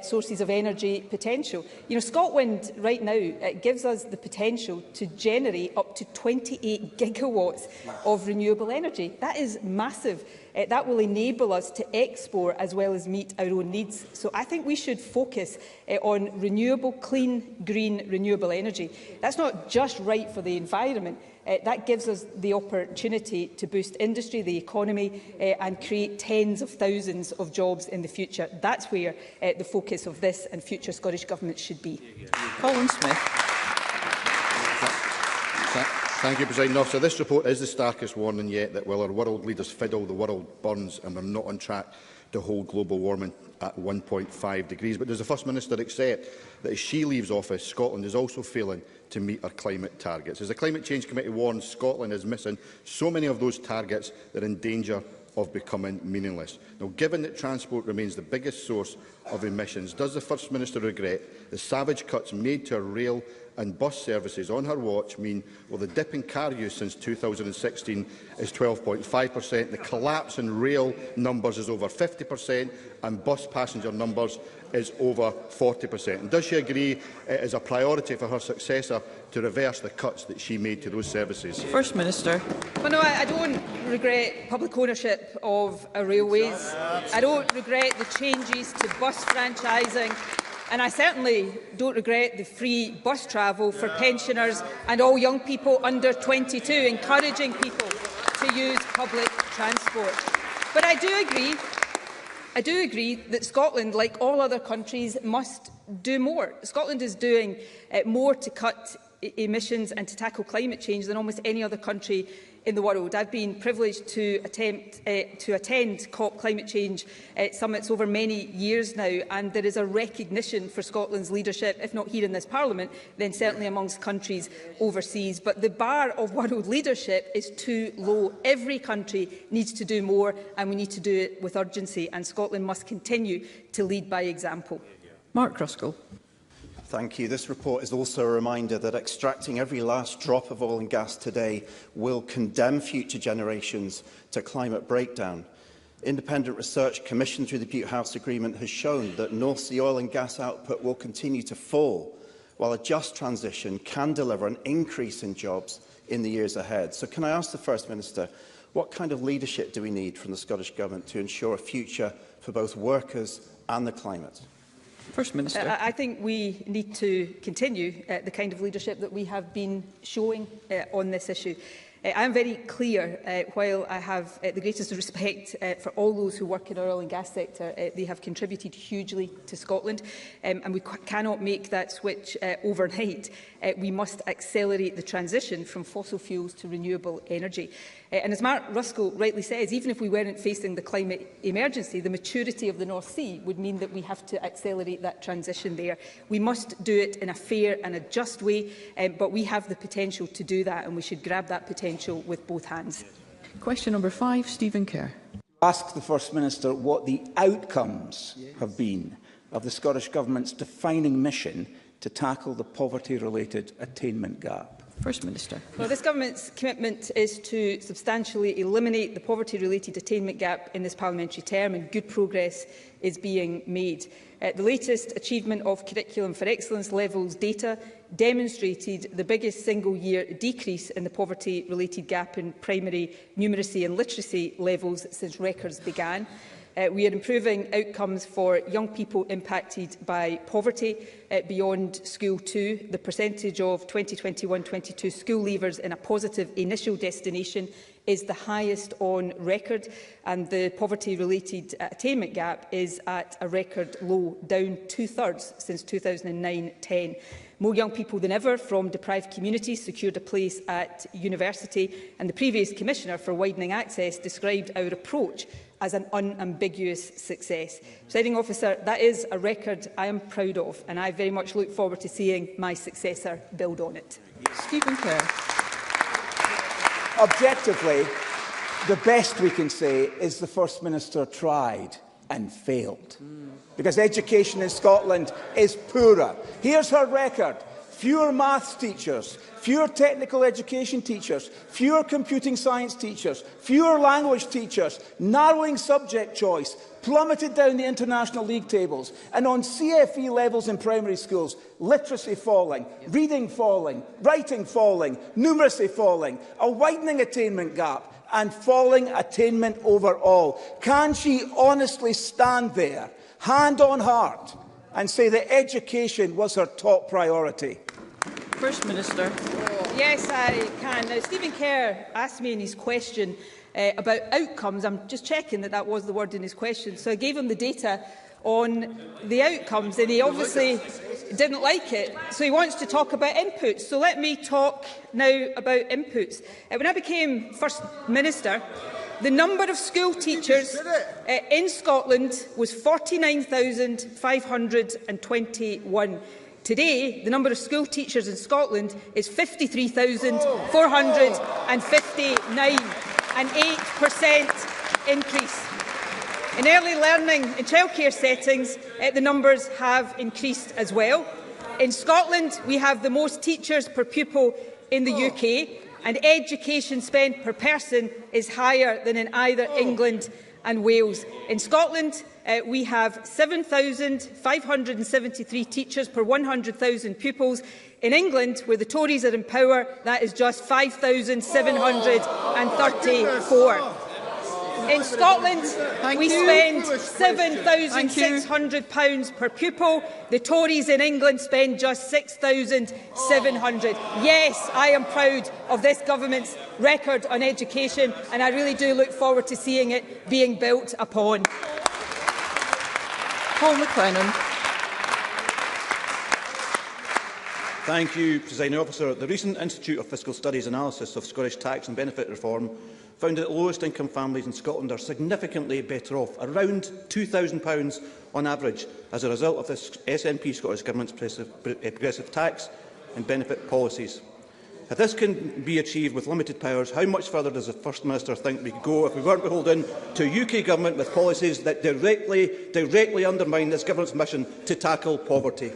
M: sources of energy potential. You know, Scotland right now gives us the potential to generate up to 28 gigawatts of renewable energy. That is massive. That will enable us to export as well as meet our own needs. So I think we should focus on renewable, clean, green, renewable energy. That's not just right for the environment. That gives us the opportunity to boost industry, the economy and create tens of thousands of jobs in the future. That's where the focus of this and future Scottish Government should be.
B: Colin Smith.
D: Thank you, Presiding Officer. This report is the starkest warning yet that while our world leaders fiddle, the world burns and we're not on track to hold global warming at 1.5 degrees. But does the First Minister accept that as she leaves office, Scotland is also failing to meet our climate targets? As the Climate Change Committee warns, Scotland is missing so many of those targets that are in danger of becoming meaningless. Now, given that transport remains the biggest source of emissions, does the First Minister regret the savage cuts made to our rail and bus services on her watch mean, well, the dip in car use since 2016 is 12.5%, the collapse in rail numbers is over 50%, and bus passenger numbers is over 40%. And does she agree it is a priority for her successor to reverse the cuts that she made to those services?
B: First Minister.
M: Well, no, I don't regret public ownership of our railways. I don't regret the changes to bus franchising. And I certainly don't regret the free bus travel for pensioners and all young people under 22, encouraging people to use public transport. But I do agree that Scotland, like all other countries, must do more. Scotland is doing more to cut emissions and to tackle climate change than almost any other country in the world. I've been privileged to attend COP climate change summits over many years now, and there is a recognition for Scotland's leadership, if not here in this Parliament, then certainly amongst countries overseas. But the bar of world leadership is too low. Every country needs to do more, and we need to do it with urgency, and Scotland must continue to lead by example.
B: Mark Ruskell.
R: Thank you. This report is also a reminder that extracting every last drop of oil and gas today will condemn future generations to climate breakdown. Independent research commissioned through the Butte House Agreement has shown that North Sea oil and gas output will continue to fall, while a just transition can deliver an increase in jobs in the years ahead. So can I ask the First Minister, what kind of leadership do we need from the Scottish Government to ensure a future for both workers and the climate?
B: First Minister.
M: I think we need to continue the kind of leadership that we have been showing on this issue. I am very clear, while I have the greatest respect for all those who work in our oil and gas sector, they have contributed hugely to Scotland, and we cannot make that switch overnight. We must accelerate the transition from fossil fuels to renewable energy. And as Mark Ruskell rightly says, even if we weren't facing the climate emergency, the maturity of the North Sea would mean that we have to accelerate that transition there. We must do it in a fair and a just way, but we have the potential to do that, and we should grab that potential with both hands.
B: Question number 5, Stephen Kerr.
I: Ask the First Minister what the outcomes have been of the Scottish Government's defining mission to tackle the poverty-related attainment gap.
B: First Minister.
M: Well, this Government's commitment is to substantially eliminate the poverty-related attainment gap in this parliamentary term, and good progress is being made. The latest achievement of Curriculum for Excellence levels data demonstrated the biggest single-year decrease in the poverty-related gap in primary numeracy and literacy levels since records began. We are improving outcomes for young people impacted by poverty beyond school too. The percentage of 2021-22 school leavers in a positive initial destination is the highest on record, and the poverty-related attainment gap is at a record low, down 2/3 since 2009-10. More young people than ever from deprived communities secured a place at university, and the previous Commissioner for Widening Access described our approach as an unambiguous success. Presiding Officer, that is a record I am proud of, and I very much look forward to seeing my successor build on it.
B: Stephen Kerr.
I: Objectively, the best we can say is the First Minister tried and failed. Because education in Scotland is poorer. Here's her record. Fewer maths teachers, fewer technical education teachers, fewer computing science teachers, fewer language teachers, narrowing subject choice, plummeted down the international league tables, and on CFE levels in primary schools, literacy falling, reading falling, writing falling, numeracy falling, a widening attainment gap, and falling attainment overall. Can she honestly stand there, hand on heart, and say that education was her top priority?
B: First Minister.
M: Yes, I can. Now, Stephen Kerr asked me in his question about outcomes. I'm just checking that that was the word in his question. So I gave him the data on the outcomes, and he obviously didn't like it. So he wants to talk about inputs. So let me talk now about inputs. When I became First Minister, the number of school teachers in Scotland was 49,521. Today, the number of school teachers in Scotland is 53,459, an 8% increase. In early learning and childcare settings, the numbers have increased as well. In Scotland, we have the most teachers per pupil in the UK, and education spend per person is higher than in either England and Wales. In Scotland, we have 7,573 teachers per 100,000 pupils. In England, where the Tories are in power, that is just 5,734. In Scotland, we spend £7,600 per pupil. The Tories in England spend just £6,700. Yes, I am proud of this government's record on education, and I really do look forward to seeing it being built upon.
B: Paul McLennan.
S: Thank you, Presiding Officer. The recent Institute of Fiscal Studies analysis of Scottish tax and benefit reform found that lowest income families in Scotland are significantly better off, around £2,000 on average, as a result of the SNP Scottish Government's progressive tax and benefit policies. If this can be achieved with limited powers, how much further does the First Minister think we could go if we weren't beholden to a UK Government with policies that directly undermine this Government's mission to tackle poverty?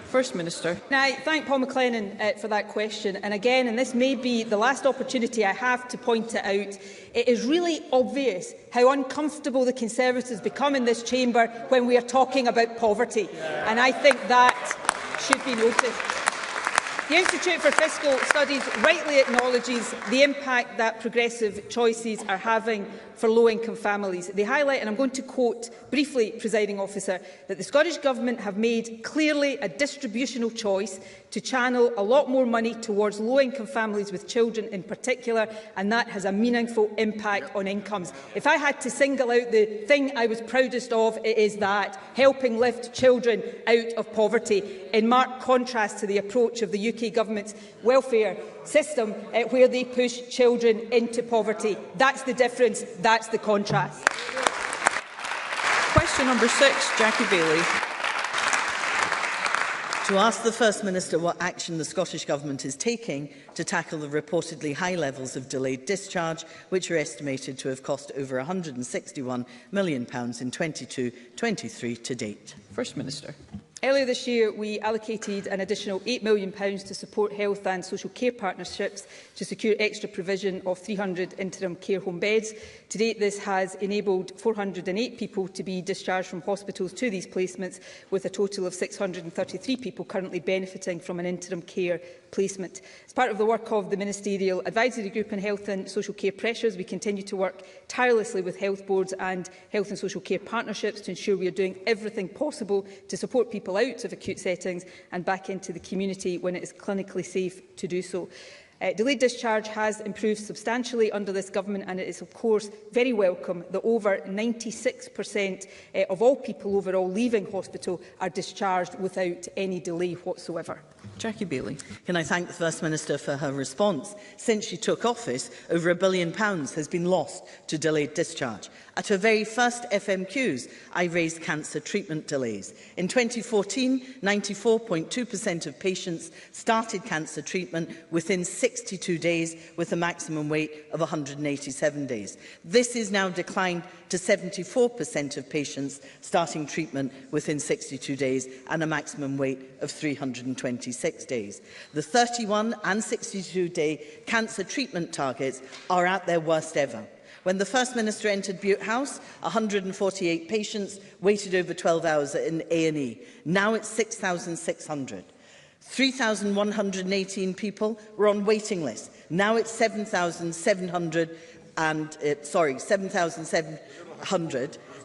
B: First Minister.
M: I thank Paul McLennan for that question. And again, and this may be the last opportunity I have to point it out, it is really obvious how uncomfortable the Conservatives become in this chamber when we are talking about poverty. And I think that should be noted. The Institute for Fiscal Studies rightly acknowledges the impact that progressive choices are having for low-income families. They highlight, and I'm going to quote briefly, Presiding Officer, that the Scottish Government have made clearly a distributional choice to channel a lot more money towards low-income families with children in particular, and that has a meaningful impact on incomes. If I had to single out the thing I was proudest of, it is that, helping lift children out of poverty, in marked contrast to the approach of the UK Government's welfare system, where they push children into poverty. That's the difference, that's the contrast.
B: Question number 6, Jackie Baillie.
T: To ask the First Minister what action the Scottish Government is taking to tackle the reportedly high levels of delayed discharge, which are estimated to have cost over £161 million in 22-23 to date.
B: First Minister.
M: Earlier this year, we allocated an additional £8 million to support health and social care partnerships to secure extra provision of 300 interim care home beds. To date, this has enabled 408 people to be discharged from hospitals to these placements, with a total of 633 people currently benefiting from an interim care placement. As part of the work of the Ministerial Advisory Group on Health and Social Care Pressures, we continue to work tirelessly with health boards and health and social care partnerships to ensure we are doing everything possible to support people out of acute settings and back into the community when it is clinically safe to do so. Delayed discharge has improved substantially under this government, and it is of course very welcome that over 96% of all people overall leaving hospital are discharged without any delay whatsoever.
B: Jackie Baillie.
T: Can I thank the First Minister for her response? Since she took office, over £1 billion has been lost to delayed discharge. At her very first FMQs, I raised cancer treatment delays. In 2014, 94.2% of patients started cancer treatment within 62 days, with a maximum wait of 187 days. This is now declined to 74% of patients starting treatment within 62 days and a maximum wait of 326 days. The 31 and 62-day cancer treatment targets are at their worst ever. When the First Minister entered Bute House, 148 patients waited over 12 hours in A&E. Now it's 6,600. 3,118 people were on waiting lists. Now it's 7,700.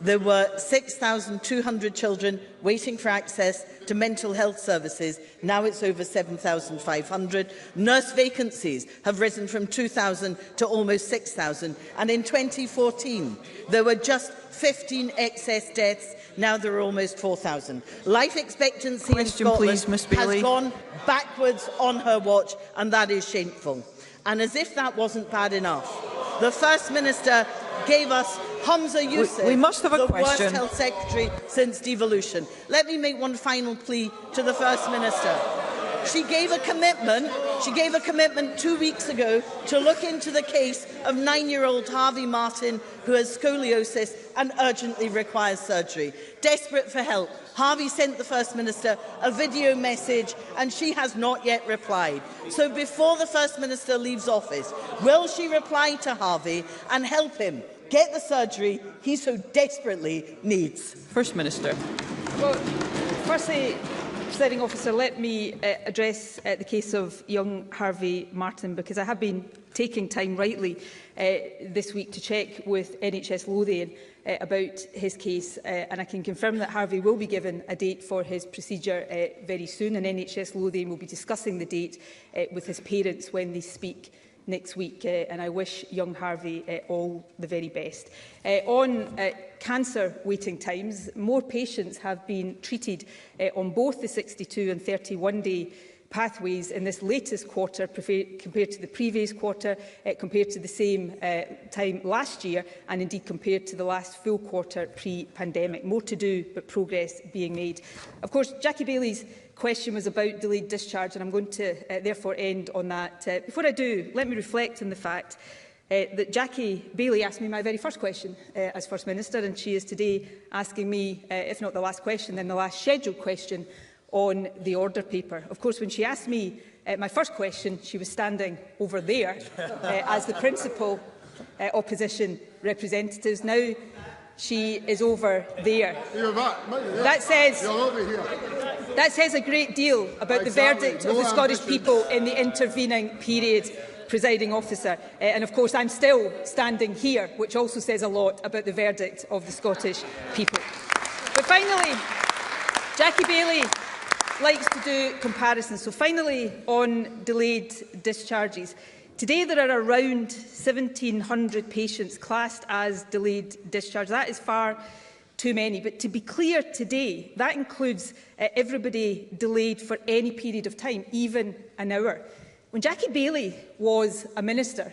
T: There were 6,200 children waiting for access to mental health services. Now it's over 7,500. Nurse vacancies have risen from 2,000 to almost 6,000. And in 2014, there were just 15 excess deaths. Now there are almost 4,000. Life expectancy in Scotland has gone backwards on her watch, and that is shameful. And as if that wasn't bad enough, the First Minister gave us Hamza Youssef, the worst Health Secretary since devolution. Let me make one final plea to the First Minister. She gave a commitment 2 weeks ago to look into the case of 9-year-old Harvey Martin, who has scoliosis and urgently requires surgery. Desperate for help, Harvey sent the First Minister a video message, and she has not yet replied. So before the First Minister leaves office, will she reply to Harvey and help him get the surgery he so desperately needs?
B: First Minister.
M: Well, firstly, Presiding Officer, let me address the case of young Harvey Martin, because I have been taking time rightly this week to check with NHS Lothian about his case, and I can confirm that Harvey will be given a date for his procedure very soon, and NHS Lothian will be discussing the date with his parents when they speak next week, and I wish young Harvey all the very best. On cancer waiting times, more patients have been treated on both the 62 and 31-day pathways in this latest quarter compared to the previous quarter, compared to the same time last year, and indeed compared to the last full quarter pre-pandemic. More to do, but progress being made. Of course, Jackie Bailey's question was about delayed discharge, and I'm going to therefore end on that. Before I do, let me reflect on the fact that Jackie Bailey asked me my very first question as First Minister, and she is today asking me, if not the last question, then the last scheduled question on the order paper. Of course, when she asked me my first question, she was standing over there as the principal opposition representatives. Now she is over there. That says a great deal about the verdict of the Scottish people in the intervening period, Presiding Officer. And of course, I'm still standing here, which also says a lot about the verdict of the Scottish people. But finally, Jackie Bailey likes to do comparisons. So finally, on delayed discharges. Today there are around 1,700 patients classed as delayed discharge. That is far too many. But to be clear today, that includes everybody delayed for any period of time, even an hour. When Jackie Bailey was a minister,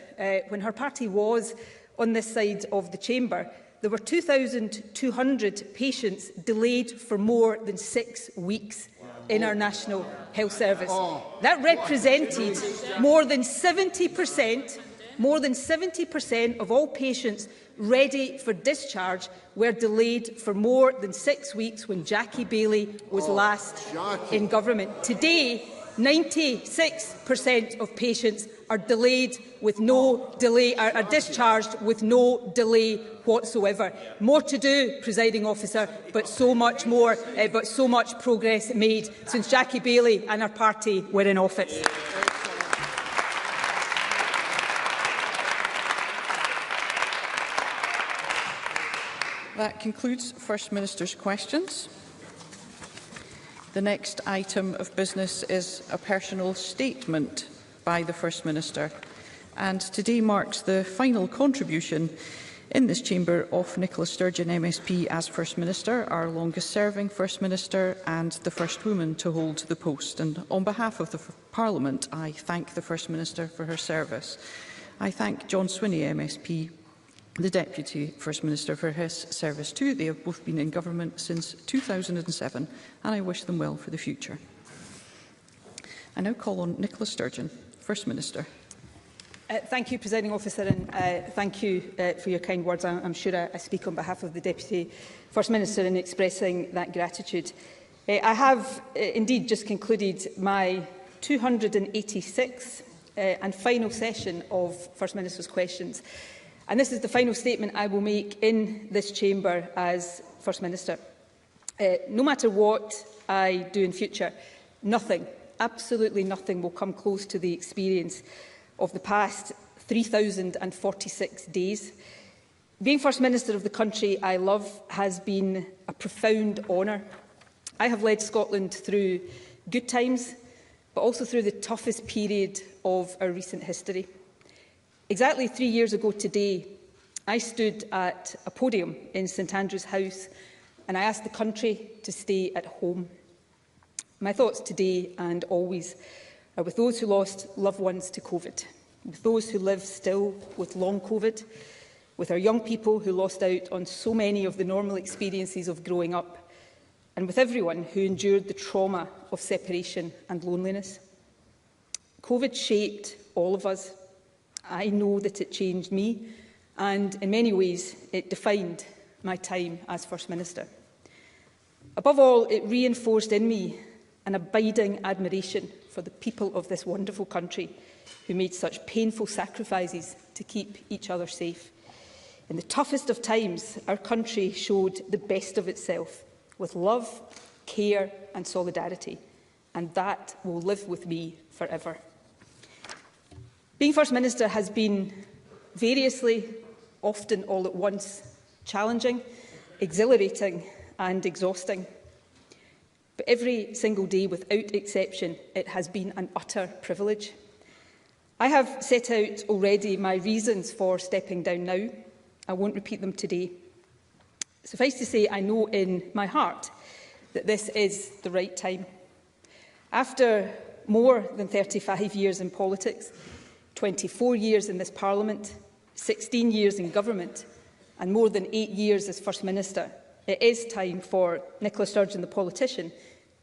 M: when her party was on this side of the chamber, there were 2,200 patients delayed for more than 6 weeks in our National Health Service. That represented more than 70% of all patients ready for discharge were delayed for more than 6 weeks when Jackie Bailey was last in government. Today, 96% of patients are delayed with no delay, are discharged with no delay whatsoever. More to do, Presiding Officer, but so much more, so much progress made since Jackie Bailey and her party were in office.
B: That concludes First Minister's questions. The next item of business is a personal statement by the First Minister, and today marks the final contribution in this chamber of Nicola Sturgeon MSP as First Minister, our longest-serving First Minister and the first woman to hold the post. And on behalf of the Parliament, I thank the First Minister for her service. I thank John Swinney MSP, the Deputy First Minister, for his service too. They have both been in government since 2007, and I wish them well for the future. I now call on Nicola Sturgeon, First Minister.
M: Thank you, Presiding Officer, and thank you for your kind words. I'm sure I speak on behalf of the Deputy First Minister in expressing that gratitude. I have indeed just concluded my 286th and final session of First Minister's questions. And this is the final statement I will make in this chamber as First Minister. No matter what I do in future, nothing, absolutely nothing, will come close to the experience of the past 3,046 days. Being First Minister of the country I love has been a profound honour. I have led Scotland through good times, but also through the toughest period of our recent history. Exactly 3 years ago today, I stood at a podium in St Andrew's House and I asked the country to stay at home. My thoughts today and always are with those who lost loved ones to COVID, with those who live still with long COVID, with our young people who lost out on so many of the normal experiences of growing up, and with everyone who endured the trauma of separation and loneliness. COVID shaped all of us. I know that it changed me, and in many ways it defined my time as First Minister. Above all, it reinforced in me an abiding admiration for the people of this wonderful country who made such painful sacrifices to keep each other safe. In the toughest of times, our country showed the best of itself with love, care and solidarity, and that will live with me forever. Being First Minister has been variously, often all at once, challenging, exhilarating and exhausting. But every single day, without exception, it has been an utter privilege. I have set out already my reasons for stepping down now. I won't repeat them today. Suffice to say, I know in my heart that this is the right time. After more than 35 years in politics, 24 years in this Parliament, 16 years in government and more than 8 years as First Minister, it is time for Nicola Sturgeon, the politician,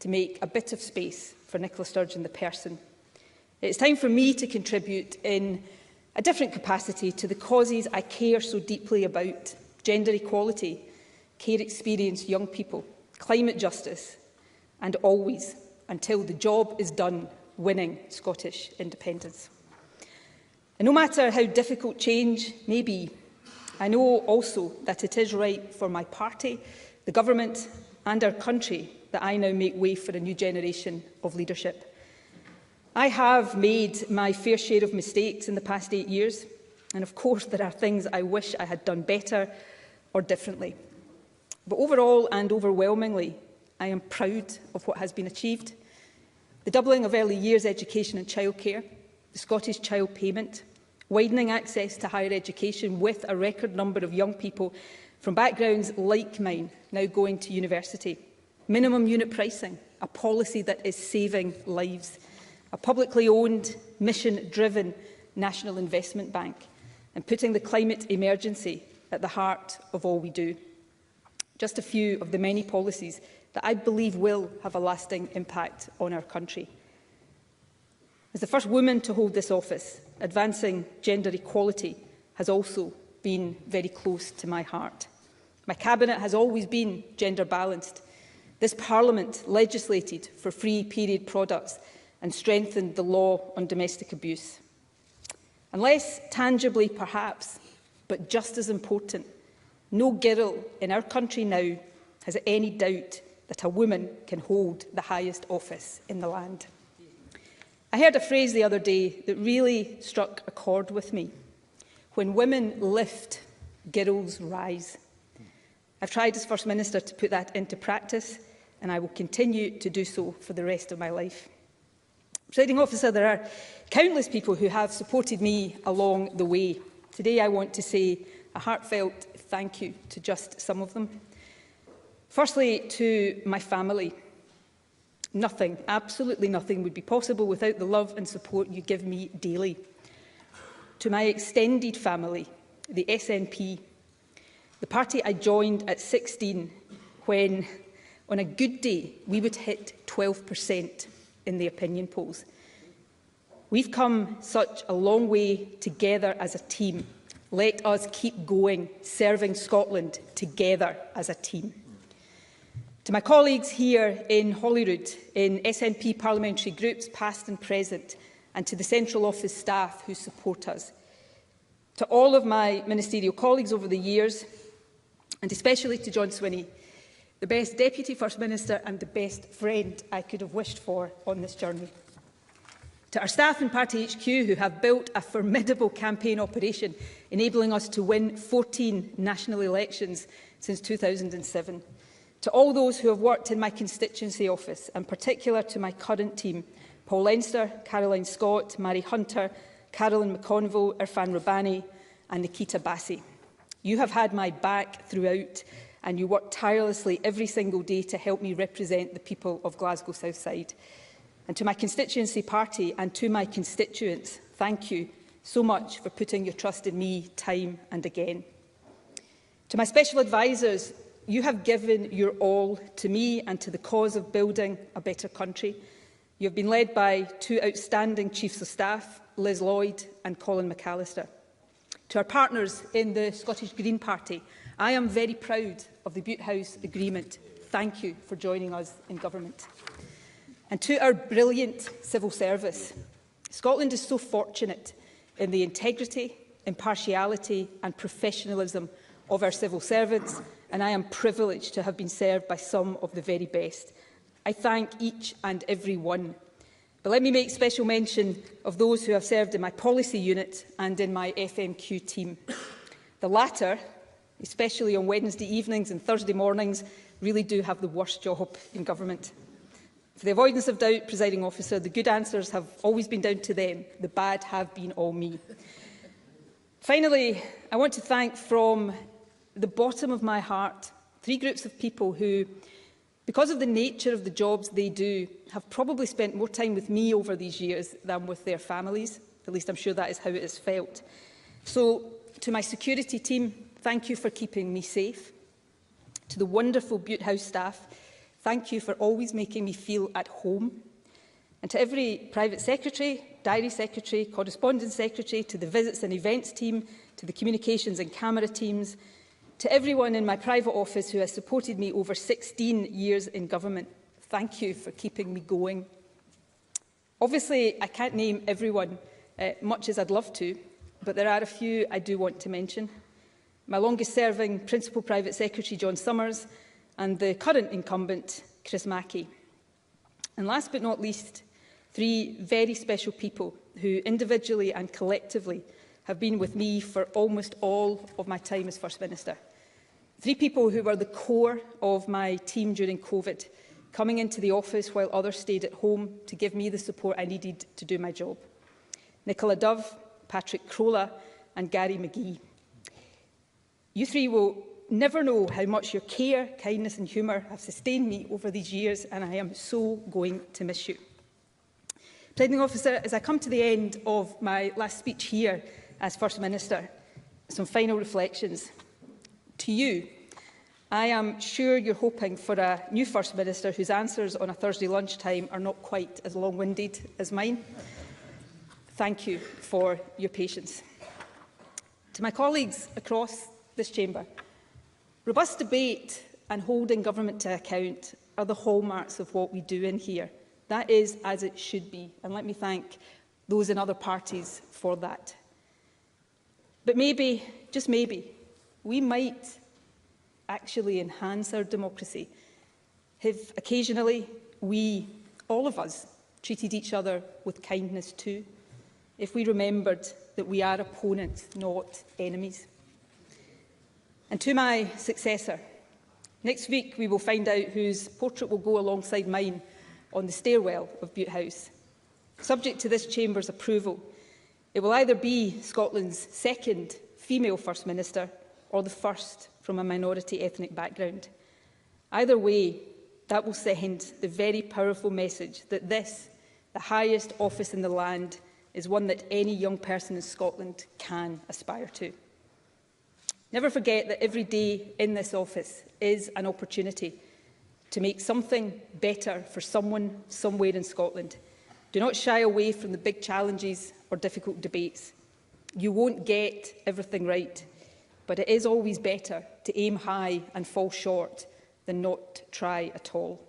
M: to make a bit of space for Nicola Sturgeon, the person. It's time for me to contribute in a different capacity to the causes I care so deeply about: gender equality, care experienced young people, climate justice, and always, until the job is done, winning Scottish independence. And no matter how difficult change may be, I know also that it is right for my party, the government and our country that I now make way for a new generation of leadership. I have made my fair share of mistakes in the past 8 years, and of course there are things I wish I had done better or differently. But overall and overwhelmingly, I am proud of what has been achieved. The doubling of early years education and childcare, the Scottish Child Payment, widening access to higher education with a record number of young people from backgrounds like mine now going to university, minimum unit pricing, a policy that is saving lives, a publicly owned, mission-driven national investment bank, and putting the climate emergency at the heart of all we do. Just a few of the many policies that I believe will have a lasting impact on our country. As the first woman to hold this office, advancing gender equality has also been very close to my heart. My cabinet has always been gender balanced. This Parliament legislated for free period products and strengthened the law on domestic abuse. And less tangibly perhaps, but just as important, no girl in our country now has any doubt that a woman can hold the highest office in the land. I heard a phrase the other day that really struck a chord with me. When women lift, girls rise. I've tried as First Minister to put that into practice, and I will continue to do so for the rest of my life. Presiding Officer, there are countless people who have supported me along the way. Today I want to say a heartfelt thank you to just some of them. Firstly, to my family. Nothing, absolutely nothing would be possible without the love and support you give me daily. To my extended family, the SNP, the party I joined at 16 when, on a good day, we would hit 12% in the opinion polls. We've come such a long way together as a team. Let us keep going, serving Scotland together as a team. To my colleagues here in Holyrood, in SNP parliamentary groups, past and present, and to the central office staff who support us. To all of my ministerial colleagues over the years, and especially to John Swinney, the best Deputy First Minister and the best friend I could have wished for on this journey. To our staff in Party HQ who have built a formidable campaign operation, enabling us to win 14 national elections since 2007. To all those who have worked in my constituency office, and particular to my current team, Paul Leinster, Caroline Scott, Mary Hunter, Carolyn McConville, Irfan Rabbani and Nikita Bassi. You have had my back throughout, and you work tirelessly every single day to help me represent the people of Glasgow South Side. And to my constituency party and to my constituents, thank you so much for putting your trust in me time and again. To my special advisers, you have given your all to me and to the cause of building a better country. You have been led by two outstanding Chiefs of Staff, Liz Lloyd and Colin McAllister. To our partners in the Scottish Green Party, I am very proud of the Butte House Agreement. Thank you for joining us in government. And to our brilliant civil service, Scotland is so fortunate in the integrity, impartiality and professionalism of our civil servants, and I am privileged to have been served by some of the very best. I thank each and every one. But let me make special mention of those who have served in my policy unit and in my FMQ team. The latter, especially on Wednesday evenings and Thursday mornings, really do have the worst job in government. For the avoidance of doubt, Presiding Officer, the good answers have always been down to them. The bad have been all me. Finally, I want to thank from the bottom of my heart 3 groups of people who because of the nature of the jobs they do, have probably spent more time with me over these years than with their families. At least I'm sure that is how it has felt. So, to my security team, thank you for keeping me safe. To the wonderful Bute House staff, thank you for always making me feel at home. And to every private secretary, diary secretary, correspondence secretary, to the visits and events team, to the communications and camera teams, to everyone in my private office who has supported me over 16 years in government, thank you for keeping me going. Obviously, I can't name everyone, much as I'd love to, but there are a few I do want to mention. My longest-serving Principal Private Secretary, John Summers, and the current incumbent, Chris Mackey. And last but not least, 3 very special people who individually and collectively have been with me for almost all of my time as First Minister. 3 people who were the core of my team during COVID, coming into the office while others stayed at home to give me the support I needed to do my job. Nicola Dove, Patrick Crolla and Gary McGee. You 3 will never know how much your care, kindness and humour have sustained me over these years, and I am so going to miss you. Presiding Officer, as I come to the end of my last speech here as First Minister, some final reflections. To you, I am sure you're hoping for a new First Minister whose answers on a Thursday lunchtime are not quite as long-winded as mine. Thank you for your patience. To my colleagues across this chamber, robust debate and holding government to account are the hallmarks of what we do in here. That is as it should be, and let me thank those in other parties for that. But maybe, just maybe, we might actually enhance our democracy if occasionally we, all of us, treated each other with kindness too, if we remembered that we are opponents, not enemies. And to my successor, next week we will find out whose portrait will go alongside mine on the stairwell of Bute House. Subject to this chamber's approval, it will either be Scotland's second female First Minister or the first from a minority ethnic background. Either way, that will send the very powerful message that this, the highest office in the land, is one that any young person in Scotland can aspire to. Never forget that every day in this office is an opportunity to make something better for someone somewhere in Scotland. Do not shy away from the big challenges or difficult debates. You won't get everything right, but it is always better to aim high and fall short than not try at all.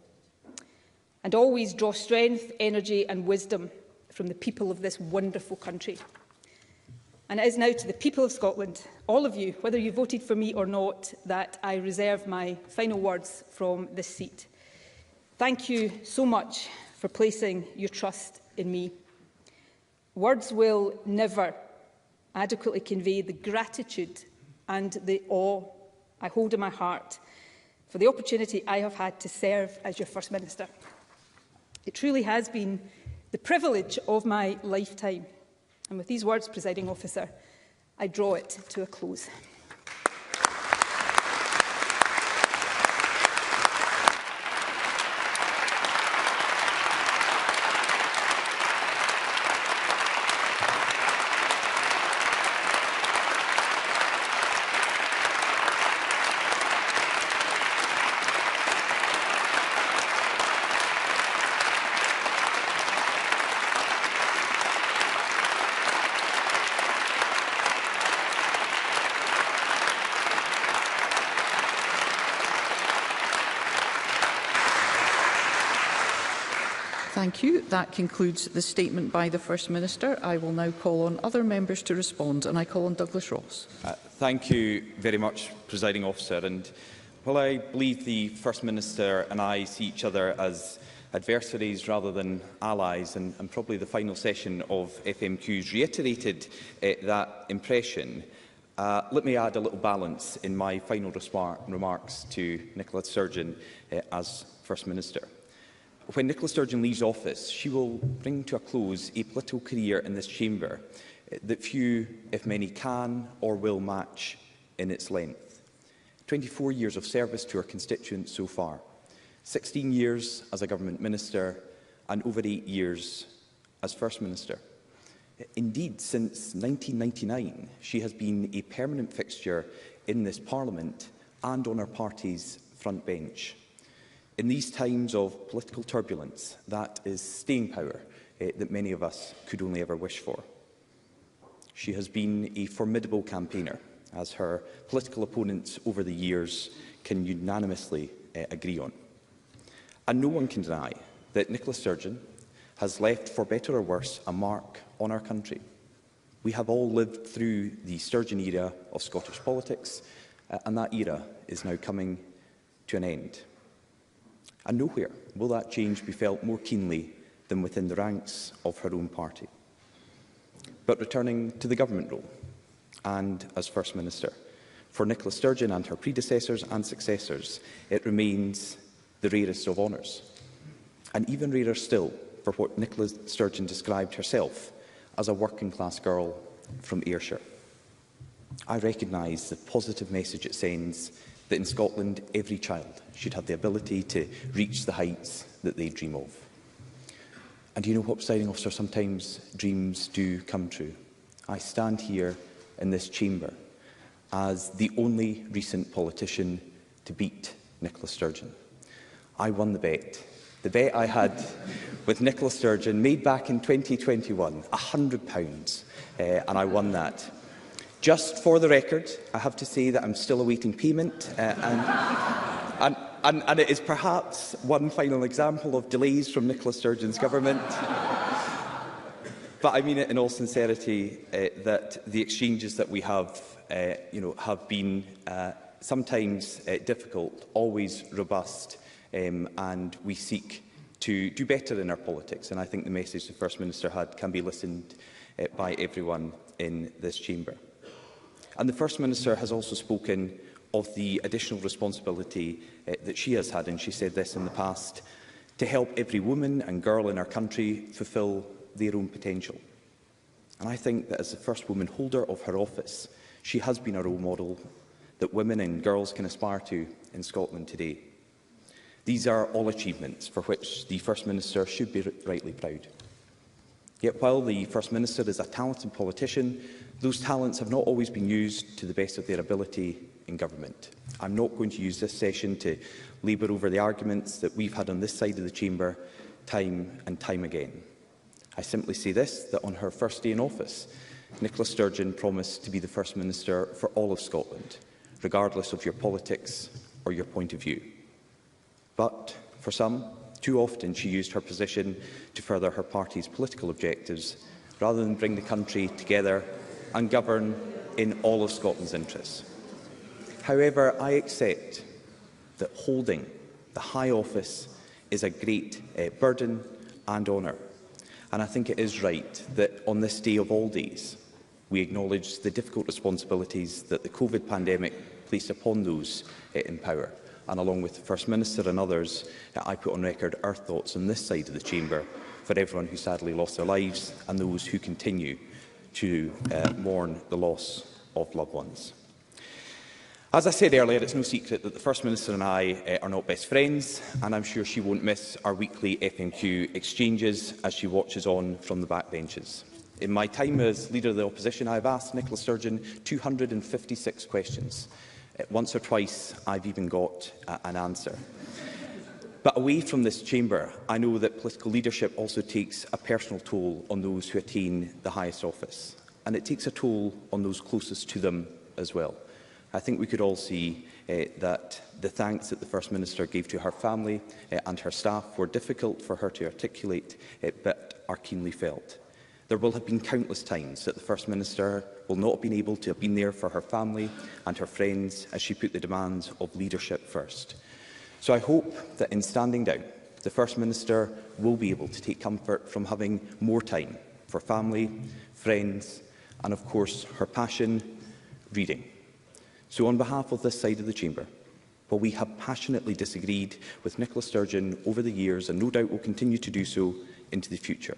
M: And always draw strength, energy and wisdom from the people of this wonderful country. And it is now to the people of Scotland, all of you, whether you voted for me or not, that I reserve my final words from this seat. Thank you so much for placing your trust in me. Words will never adequately convey the gratitude and the awe I hold in my heart for the opportunity I have had to serve as your First Minister. It truly has been the privilege of my lifetime. And with these words, Presiding Officer, I draw it to a close.
B: Thank you. That concludes the statement by the First Minister. I will now call on other members to respond, and I call on Douglas Ross.
L: Thank you very much, Presiding Officer. And while I believe the First Minister and I see each other as adversaries rather than allies, and probably the final session of FMQs reiterated that impression, let me add a little balance in my final remarks to Nicola Sturgeon as First Minister. When Nicola Sturgeon leaves office, she will bring to a close a political career in this chamber that few, if many, can or will match in its length. 24 years of service to her constituents so far, 16 years as a government minister and over 8 years as First Minister. Indeed, since 1999, she has been a permanent fixture in this Parliament and on our party's front bench. In these times of political turbulence, that is staying power that many of us could only ever wish for. She has been a formidable campaigner, as her political opponents over the years can unanimously agree on. And no one can deny that Nicola Sturgeon has left, for better or worse, a mark on our country. We have all lived through the Sturgeon era of Scottish politics, and that era is now coming to an end. And nowhere will that change be felt more keenly than within the ranks of her own party. But returning to the government role, and as First Minister, for Nicola Sturgeon and her predecessors and successors, it remains the rarest of honours. And even rarer still for what Nicola Sturgeon described herself as a working-class girl from Ayrshire. I recognise the positive message it sends that in Scotland every child should have the ability to reach the heights that they dream of. And you know what, Presiding Officer, sometimes dreams do come true. I stand here in this chamber as the only recent politician to beat Nicola Sturgeon. I won the bet. The bet I had with Nicola Sturgeon, made back in 2021, £100, and I won that. Just for the record, I have to say that I'm still awaiting payment, and it is perhaps one final example of delays from Nicola Sturgeon's government. But I mean it in all sincerity that the exchanges that we have, have been sometimes difficult, always robust, and we seek to do better in our politics. And I think the message the First Minister had can be listened by everyone in this chamber. And the First Minister has also spoken of the additional responsibility that she has had, and she said this in the past, to help every woman and girl in our country fulfil their own potential. And I think that as the first woman holder of her office, she has been a role model that women and girls can aspire to in Scotland today. These are all achievements for which the First Minister should be rightly proud. Yet while the First Minister is a talented politician, those talents have not always been used to the best of their ability in government. I'm not going to use this session to labour over the arguments that we've had on this side of the chamber time and time again. I simply say this, that on her first day in office, Nicola Sturgeon promised to be the First Minister for all of Scotland, regardless of your politics or your point of view. But for some, too often she used her position to further her party's political objectives, rather than bring the country together and govern in all of Scotland's interests. However, I accept that holding the high office is a great burden and honour. And I think it is right that on this day of all days, we acknowledge the difficult responsibilities that the COVID pandemic placed upon those in power. And along with the First Minister and others, I put on record our thoughts on this side of the chamber for everyone who sadly lost their lives and those who continue to mourn the loss of loved ones. As I said earlier, it's no secret that the First Minister and I are not best friends, and I'm sure she won't miss our weekly FMQ exchanges as she watches on from the backbenches. In my time as Leader of the Opposition, I have asked Nicola Sturgeon 256 questions. Once or twice, I've even got an answer. But away from this chamber, I know that political leadership also takes a personal toll on those who attain the highest office, and it takes a toll on those closest to them as well. I think we could all see that the thanks that the First Minister gave to her family and her staff were difficult for her to articulate, but are keenly felt. There will have been countless times that the First Minister will not have been able to have been there for her family and her friends as she put the demands of leadership first. So I hope that in standing down, the First Minister will be able to take comfort from having more time for family, friends and, of course, her passion, reading. So on behalf of this side of the chamber, while we have passionately disagreed with Nicola Sturgeon over the years and no doubt will continue to do so into the future,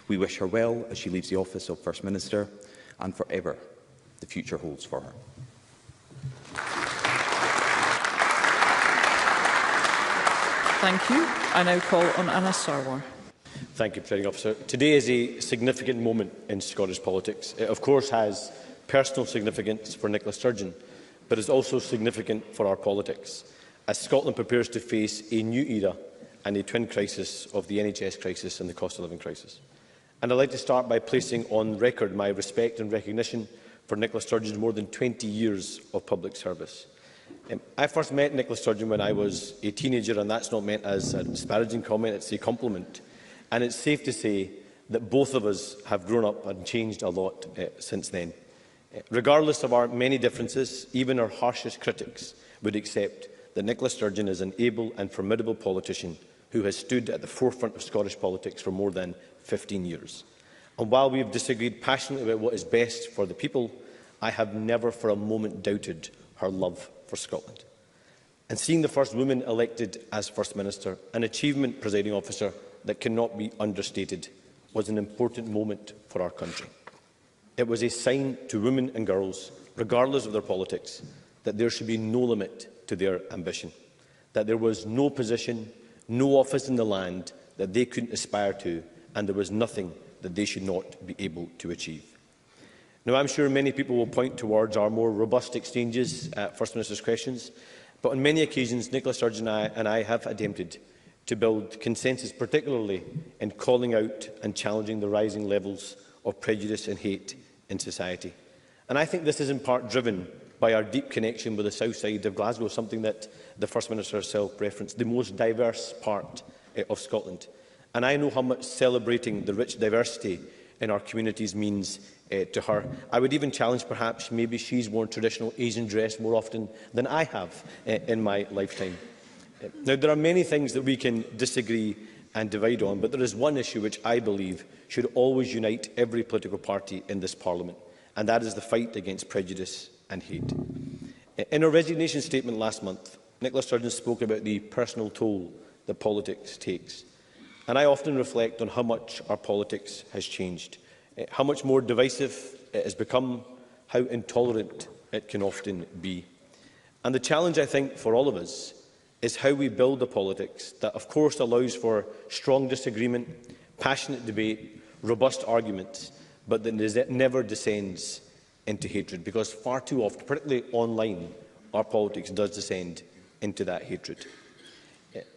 L: we wish her well as she leaves the office of First Minister and forever the future holds for her.
B: Thank you. I now call on Anna Sarwar.
N: Thank you, Presiding Officer. Today is a significant moment in Scottish politics. It, of course, has personal significance for Nicola Sturgeon, but is also significant for our politics, as Scotland prepares to face a new era and a twin crisis of the NHS crisis and the cost of living crisis. And I'd like to start by placing on record my respect and recognition for Nicola Sturgeon's more than 20 years of public service. I first met Nicola Sturgeon when I was a teenager, and that's not meant as a disparaging comment, it's a compliment. And it's safe to say that both of us have grown up and changed a lot since then. Regardless of our many differences, even our harshest critics would accept that Nicola Sturgeon is an able and formidable politician who has stood at the forefront of Scottish politics for more than 15 years. And while we have disagreed passionately about what is best for the people, I have never for a moment doubted her love for Scotland. And seeing the first woman elected as First Minister, an achievement, Presiding Officer, that cannot be understated, was an important moment for our country. It was a sign to women and girls, regardless of their politics, that there should be no limit to their ambition, that there was no position, no office in the land that they couldn't aspire to, and there was nothing that they should not be able to achieve. Now, I'm sure many people will point towards our more robust exchanges at First Minister's questions, but on many occasions, Nicola Sturgeon and I have attempted to build consensus, particularly in calling out and challenging the rising levels of prejudice and hate in society. And I think this is in part driven by our deep connection with the south side of Glasgow, something that the First Minister herself referenced, the most diverse part of Scotland. And I know how much celebrating the rich diversity in our communities means to her. I would even challenge perhaps maybe she's worn traditional Asian dress more often than I have in my lifetime. Now, there are many things that we can disagree and divide on, but there is one issue which I believe should always unite every political party in this Parliament, and that is the fight against prejudice and hate. In her resignation statement last month, Nicola Sturgeon spoke about the personal toll that politics takes. And I often reflect on how much our politics has changed, how much more divisive it has become, how intolerant it can often be. And the challenge, I think, for all of us is how we build a politics that, of course, allows for strong disagreement, passionate debate, robust arguments, but that never descends into hatred, because far too often, particularly online, our politics does descend into that hatred.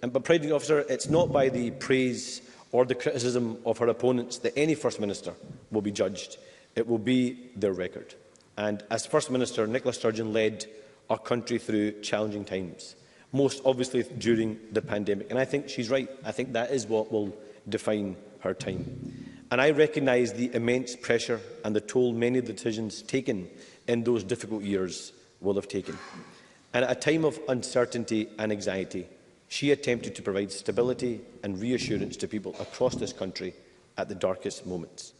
N: But, Presiding Officer, it's not by the praise or the criticism of her opponents that any First Minister will be judged. It will be their record. And as First Minister, Nicola Sturgeon led our country through challenging times, most obviously during the pandemic. And I think she's right. I think that is what will define her time. And I recognise the immense pressure and the toll many of the decisions taken in those difficult years will have taken. And at a time of uncertainty and anxiety, she attempted to provide stability and reassurance to people across this country at the darkest moments.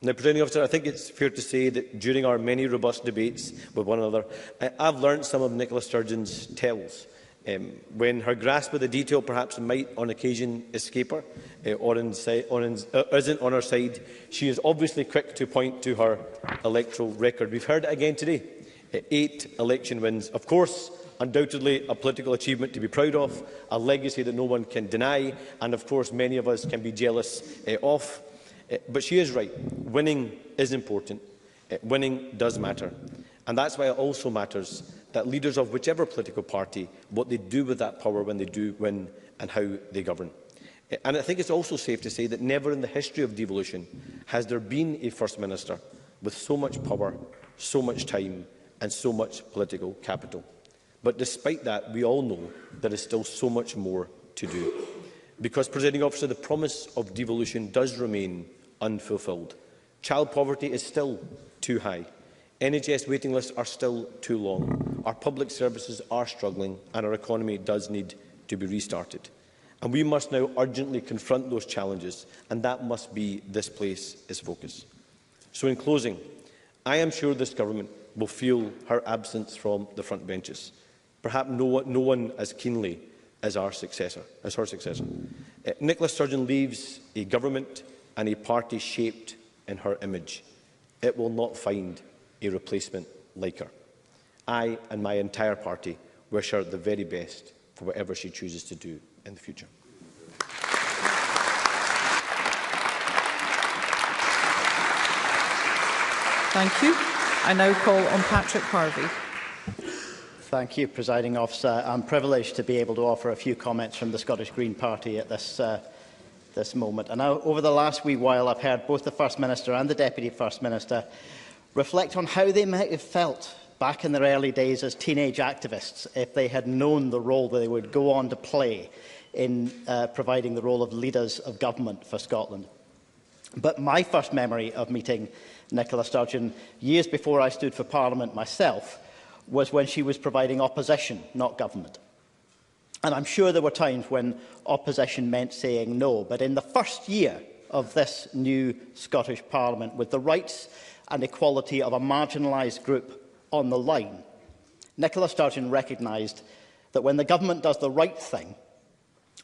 N: Now, Presiding Officer, I think it's fair to say that during our many robust debates with one another, I've learned some of Nicola Sturgeon's tells. When her grasp of the detail perhaps might on occasion escape her or isn't on her side, she is obviously quick to point to her electoral record. We've heard it again today. 8 election wins. Of course, undoubtedly a political achievement to be proud of, a legacy that no one can deny, and of course many of us can be jealous of. But she is right. Winning is important. Winning does matter. And that's why it also matters that leaders of whichever political party, what they do with that power when they do win and how they govern. And I think it's also safe to say that never in the history of devolution has there been a First Minister with so much power, so much time and so much political capital. But despite that, we all know there is still so much more to do. Because, Presiding Officer, the promise of devolution does remain unfulfilled. Child poverty is still too high. NHS waiting lists are still too long. Our public services are struggling and our economy does need to be restarted. And we must now urgently confront those challenges, and that must be this place's focus. So in closing, I am sure this government will feel her absence from the front benches. Perhaps no one as keenly as her successor. Nicola Sturgeon leaves a government and a party shaped in her image. It will not find a replacement like her. I and my entire party wish her the very best for whatever she chooses to do in the future.
T: Thank you. I now call on Patrick Harvey.
U: Thank you, Presiding Officer. I'm privileged to be able to offer a few comments from the Scottish Green Party at this moment. And now, over the last wee while, I've heard both the First Minister and the Deputy First Minister reflect on how they might have felt back in their early days as teenage activists if they had known the role that they would go on to play in providing the role of leaders of government for Scotland. But my first memory of meeting Nicola Sturgeon, years before I stood for Parliament myself, was when she was providing opposition, not government. And I'm sure there were times when opposition meant saying no, but in the first year of this new Scottish Parliament, with the rights and equality of a marginalised group on the line, Nicola Sturgeon recognised that when the government does the right thing,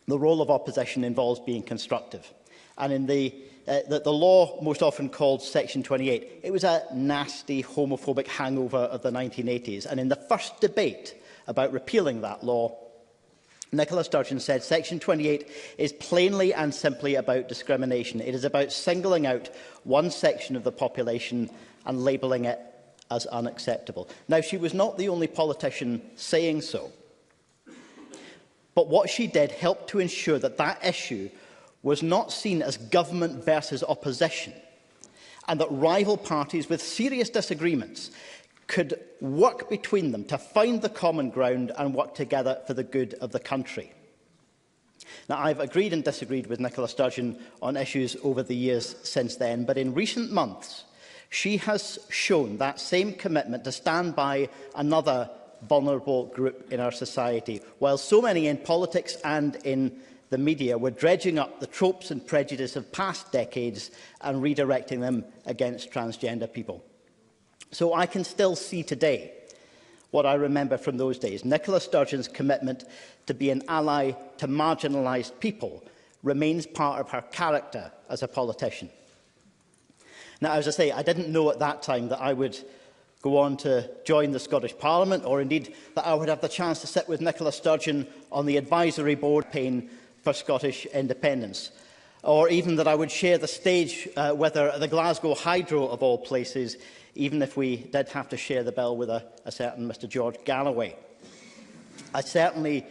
U: the role of opposition involves being constructive. And in the law most often called Section 28, it was a nasty homophobic hangover of the 1980s. And in the first debate about repealing that law, Nicola Sturgeon said Section 28 is plainly and simply about discrimination. It is about singling out one section of the population and labelling it as unacceptable. Now, she was not the only politician saying so, but what she did helped to ensure that that issue was not seen as government versus opposition, and that rival parties with serious disagreements could work between them to find the common ground and work together for the good of the country. Now, I've agreed and disagreed with Nicola Sturgeon on issues over the years since then, but in recent months, she has shown that same commitment to stand by another vulnerable group in our society, while so many in politics and in the media were dredging up the tropes and prejudice of past decades and redirecting them against transgender people. So I can still see today what I remember from those days. Nicola Sturgeon's commitment to be an ally to marginalised people remains part of her character as a politician. Now, as I say, I didn't know at that time that I would go on to join the Scottish Parliament, or indeed that I would have the chance to sit with Nicola Sturgeon on the advisory board campaign for Scottish independence, or even that I would share the stage with her at the Glasgow Hydro, of all places, even if we did have to share the bill with a certain Mr George Galloway. I certainly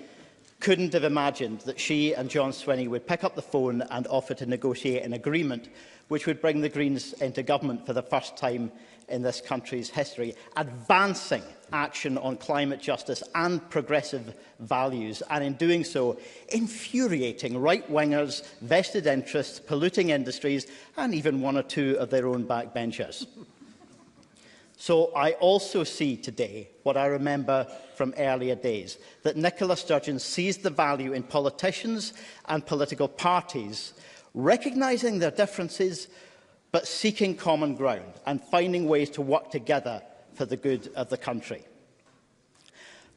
U: couldn't have imagined that she and John Swinney would pick up the phone and offer to negotiate an agreement which would bring the Greens into government for the first time in this country's history, advancing action on climate justice and progressive values, and in doing so, infuriating right-wingers, vested interests, polluting industries, and even one or two of their own backbenchers. So I also see today what I remember from earlier days, that Nicola Sturgeon sees the value in politicians and political parties recognising their differences, but seeking common ground and finding ways to work together for the good of the country.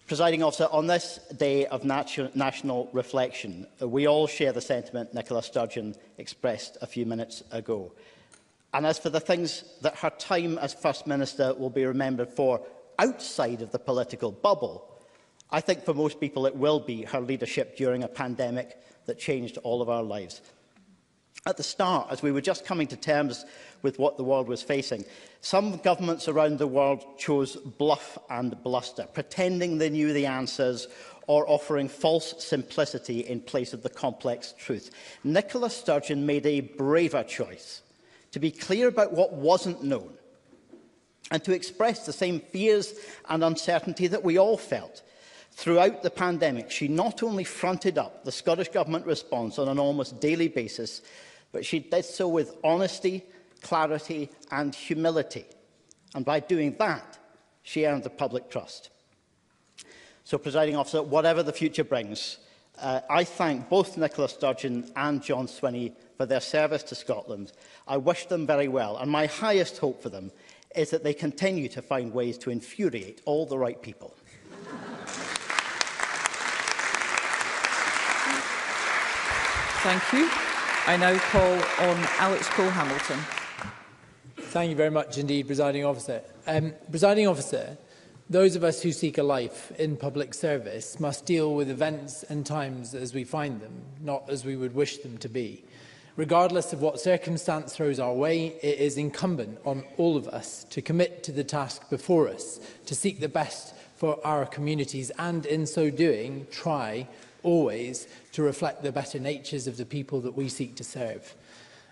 U: Presiding Officer, on this day of national reflection, we all share the sentiment Nicola Sturgeon expressed a few minutes ago. And as for the things that her time as First Minister will be remembered for outside of the political bubble, I think for most people it will be her leadership during a pandemic that changed all of our lives. At the start, as we were just coming to terms with what the world was facing, some governments around the world chose bluff and bluster, pretending they knew the answers or offering false simplicity in place of the complex truth. Nicola Sturgeon made a braver choice to be clear about what wasn't known and to express the same fears and uncertainty that we all felt. Throughout the pandemic, she not only fronted up the Scottish Government response on an almost daily basis, but she did so with honesty, clarity and humility. And by doing that, she earned the public trust. So, Presiding Officer, whatever the future brings, I thank both Nicola Sturgeon and John Swinney for their service to Scotland. I wish them very well, and my highest hope for them is that they continue to find ways to infuriate all the right people.
T: Thank you. I now call on Alex Cole-Hamilton.
O: Thank you very much indeed, Presiding Officer. Presiding Officer, Those of us who seek a life in public service must deal with events and times as we find them, not as we would wish them to be. Regardless of what circumstance throws our way, it is incumbent on all of us to commit to the task before us, to seek the best for our communities and, in so doing, try always to reflect the better natures of the people that we seek to serve.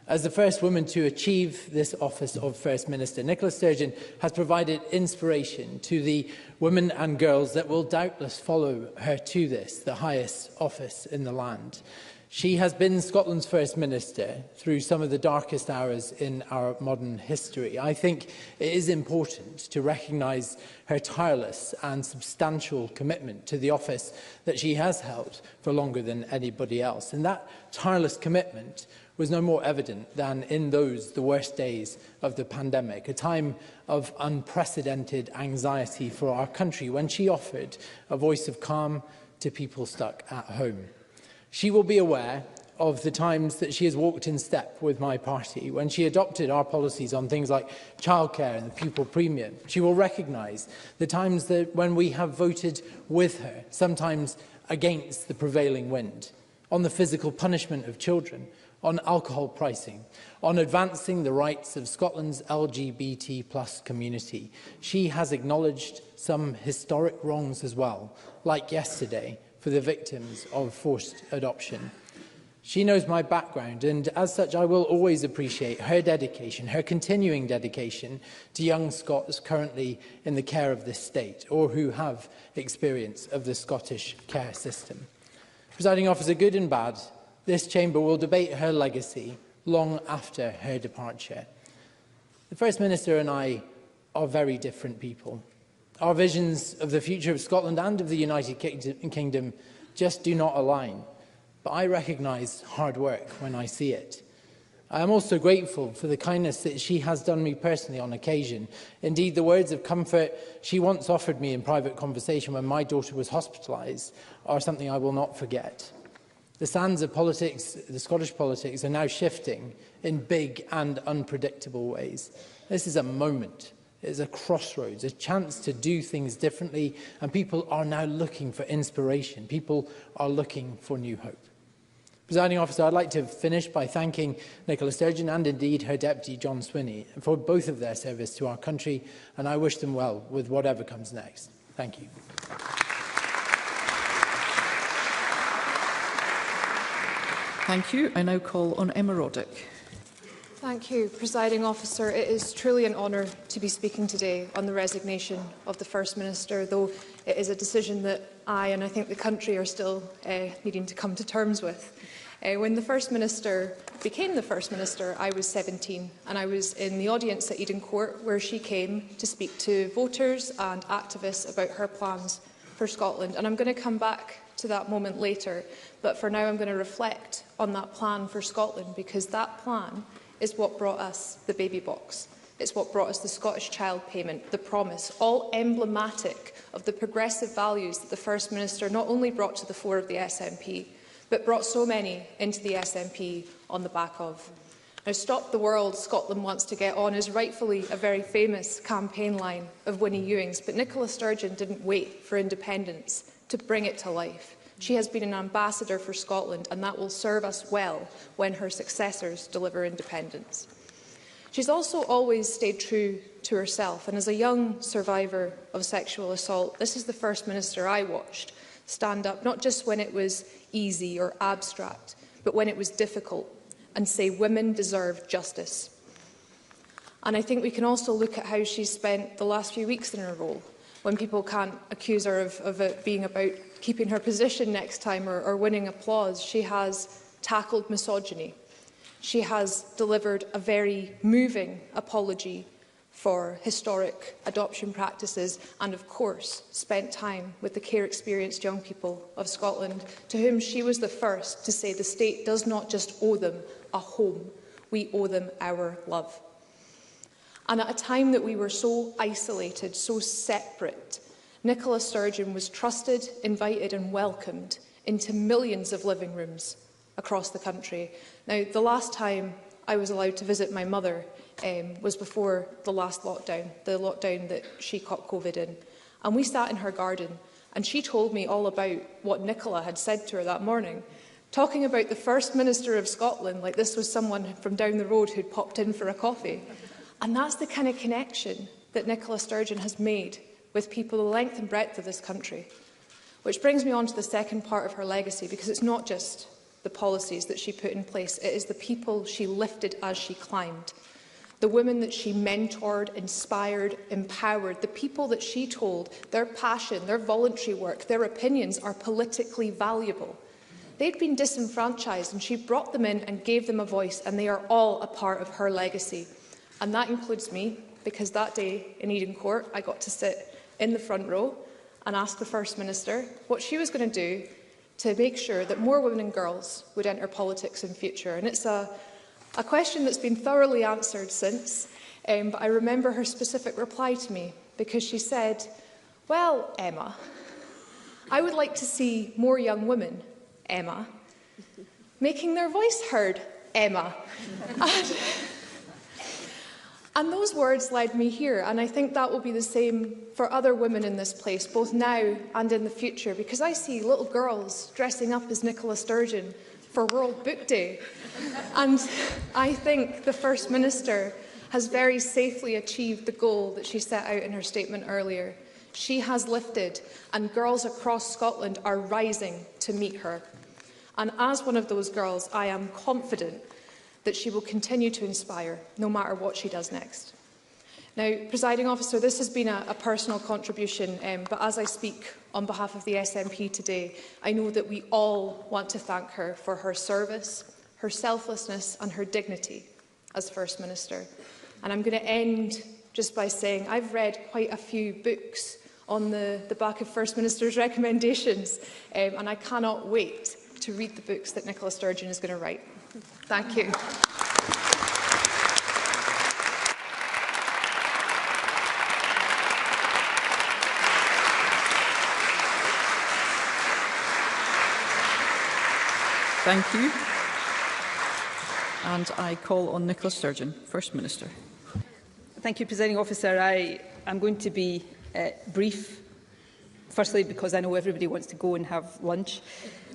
O: As the first woman to achieve this office of First Minister, Nicola Sturgeon has provided inspiration to the women and girls that will doubtless follow her to this, the highest office in the land. She has been Scotland's First Minister through some of the darkest hours in our modern history. I think it is important to recognise her tireless and substantial commitment to the office that she has held for longer than anybody else. And that tireless commitment was no more evident than in the worst days of the pandemic, a time of unprecedented anxiety for our country, when she offered a voice of calm to people stuck at home. She will be aware of the times that she has walked in step with my party, when she adopted our policies on things like childcare and the pupil premium. She will recognise the times that when we have voted with her, sometimes against the prevailing wind, on the physical punishment of children, on alcohol pricing, on advancing the rights of Scotland's LGBT+ community. She has acknowledged some historic wrongs as well, like yesterday, for the victims of forced adoption. She knows my background, and as such I will always appreciate her dedication, her continuing dedication to young Scots currently in the care of this state, or who have experience of the Scottish care system. Presiding Officer, good and bad, this chamber will debate her legacy long after her departure. The First Minister and I are very different people. Our visions of the future of Scotland and of the United Kingdom just do not align. But I recognise hard work when I see it. I am also grateful for the kindness that she has done me personally on occasion. Indeed, the words of comfort she once offered me in private conversation when my daughter was hospitalised are something I will not forget. The sands of politics, the Scottish politics, are now shifting in big and unpredictable ways. This is a moment. It is a crossroads, a chance to do things differently, and people are now looking for inspiration. People are looking for new hope. Presiding Officer, I'd like to finish by thanking Nicola Sturgeon and indeed her Deputy John Swinney for both of their service to our country, and I wish them well with whatever comes next. Thank you.
B: Thank you. I now call on Emma Roddick.
K: Thank you, Presiding Officer. It is truly an honour to be speaking today on the resignation of the First Minister, though it is a decision that I and I think the country are still needing to come to terms with. When the First Minister became the First Minister, I was 17 and I was in the audience at Eden Court where she came to speak to voters and activists about her plans for Scotland. And I'm going to come back to that moment later, but for now I'm going to reflect on that plan for Scotland, because that plan is what brought us the baby box. It's what brought us the Scottish Child Payment, the promise, all emblematic of the progressive values that the First Minister not only brought to the fore of the SNP, but brought so many into the SNP on the back of. Now, Stop the World, Scotland Wants to Get On is rightfully a very famous campaign line of Winnie Ewing's, but Nicola Sturgeon didn't wait for independence to bring it to life. She has been an ambassador for Scotland, and that will serve us well when her successors deliver independence. She's also always stayed true to herself, and as a young survivor of sexual assault, this is the First Minister I watched stand up, not just when it was easy or abstract, but when it was difficult, and say women deserve justice. And I think we can also look at how she's spent the last few weeks in her role, when people can't accuse her of it being about keeping her position next time or winning applause. She has tackled misogyny. She has delivered a very moving apology for historic adoption practices and, of course, spent time with the care-experienced young people of Scotland, to whom she was the first to say the state does not just owe them a home, we owe them our love. And at a time that we were so isolated, so separate, Nicola Sturgeon was trusted, invited and welcomed into millions of living rooms across the country. Now, the last time I was allowed to visit my mother was before the last lockdown, the lockdown that she caught COVID in.
A: And we sat in her garden, and she told me all about what Nicola had said to her that morning, talking about the First Minister of Scotland like this was someone from down the road who'd popped in for a coffee. And that's the kind of connection that Nicola Sturgeon has made with people the length and breadth of this country. Which brings me on to the second part of her legacy, because it's not just the policies that she put in place, it is the people she lifted as she climbed. The women that she mentored, inspired, empowered, the people that she told their passion, their voluntary work, their opinions are politically valuable. They'd been disenfranchised and she brought them in and gave them a voice, and they are all a part of her legacy. And that includes me, because that day in Eden Court I got to sit in the front row and ask the First Minister what she was going to do to make sure that more women and girls would enter politics in future. And it's a question that's been thoroughly answered since, but I remember her specific reply to me, because she said, "Well, Emma, I would like to see more young women, Emma, making their voice heard, Emma." And those words led me here, and I think that will be the same for other women in this place, both now and in the future, because I see little girls dressing up as Nicola Sturgeon for World Book Day. And I think the First Minister has very safely achieved the goal that she set out in her statement earlier. She has lifted, and girls across Scotland are rising to meet her. And as one of those girls, I am confident that she will continue to inspire, no matter what she does next. Now, Presiding Officer, this has been a personal contribution, but as I speak on behalf of the SNP today, I know that we all want to thank her for her service, her selflessness and her dignity as First Minister. And I'm going to end just by saying I've read quite a few books on the back of First Minister's recommendations, and I cannot wait to read the books that Nicola Sturgeon is going to write. Thank you.
B: Thank you. And I call on Nicola Sturgeon, First Minister.
M: Thank you, Presiding Officer. I am going to be brief. Firstly, because I know everybody wants to go and have lunch.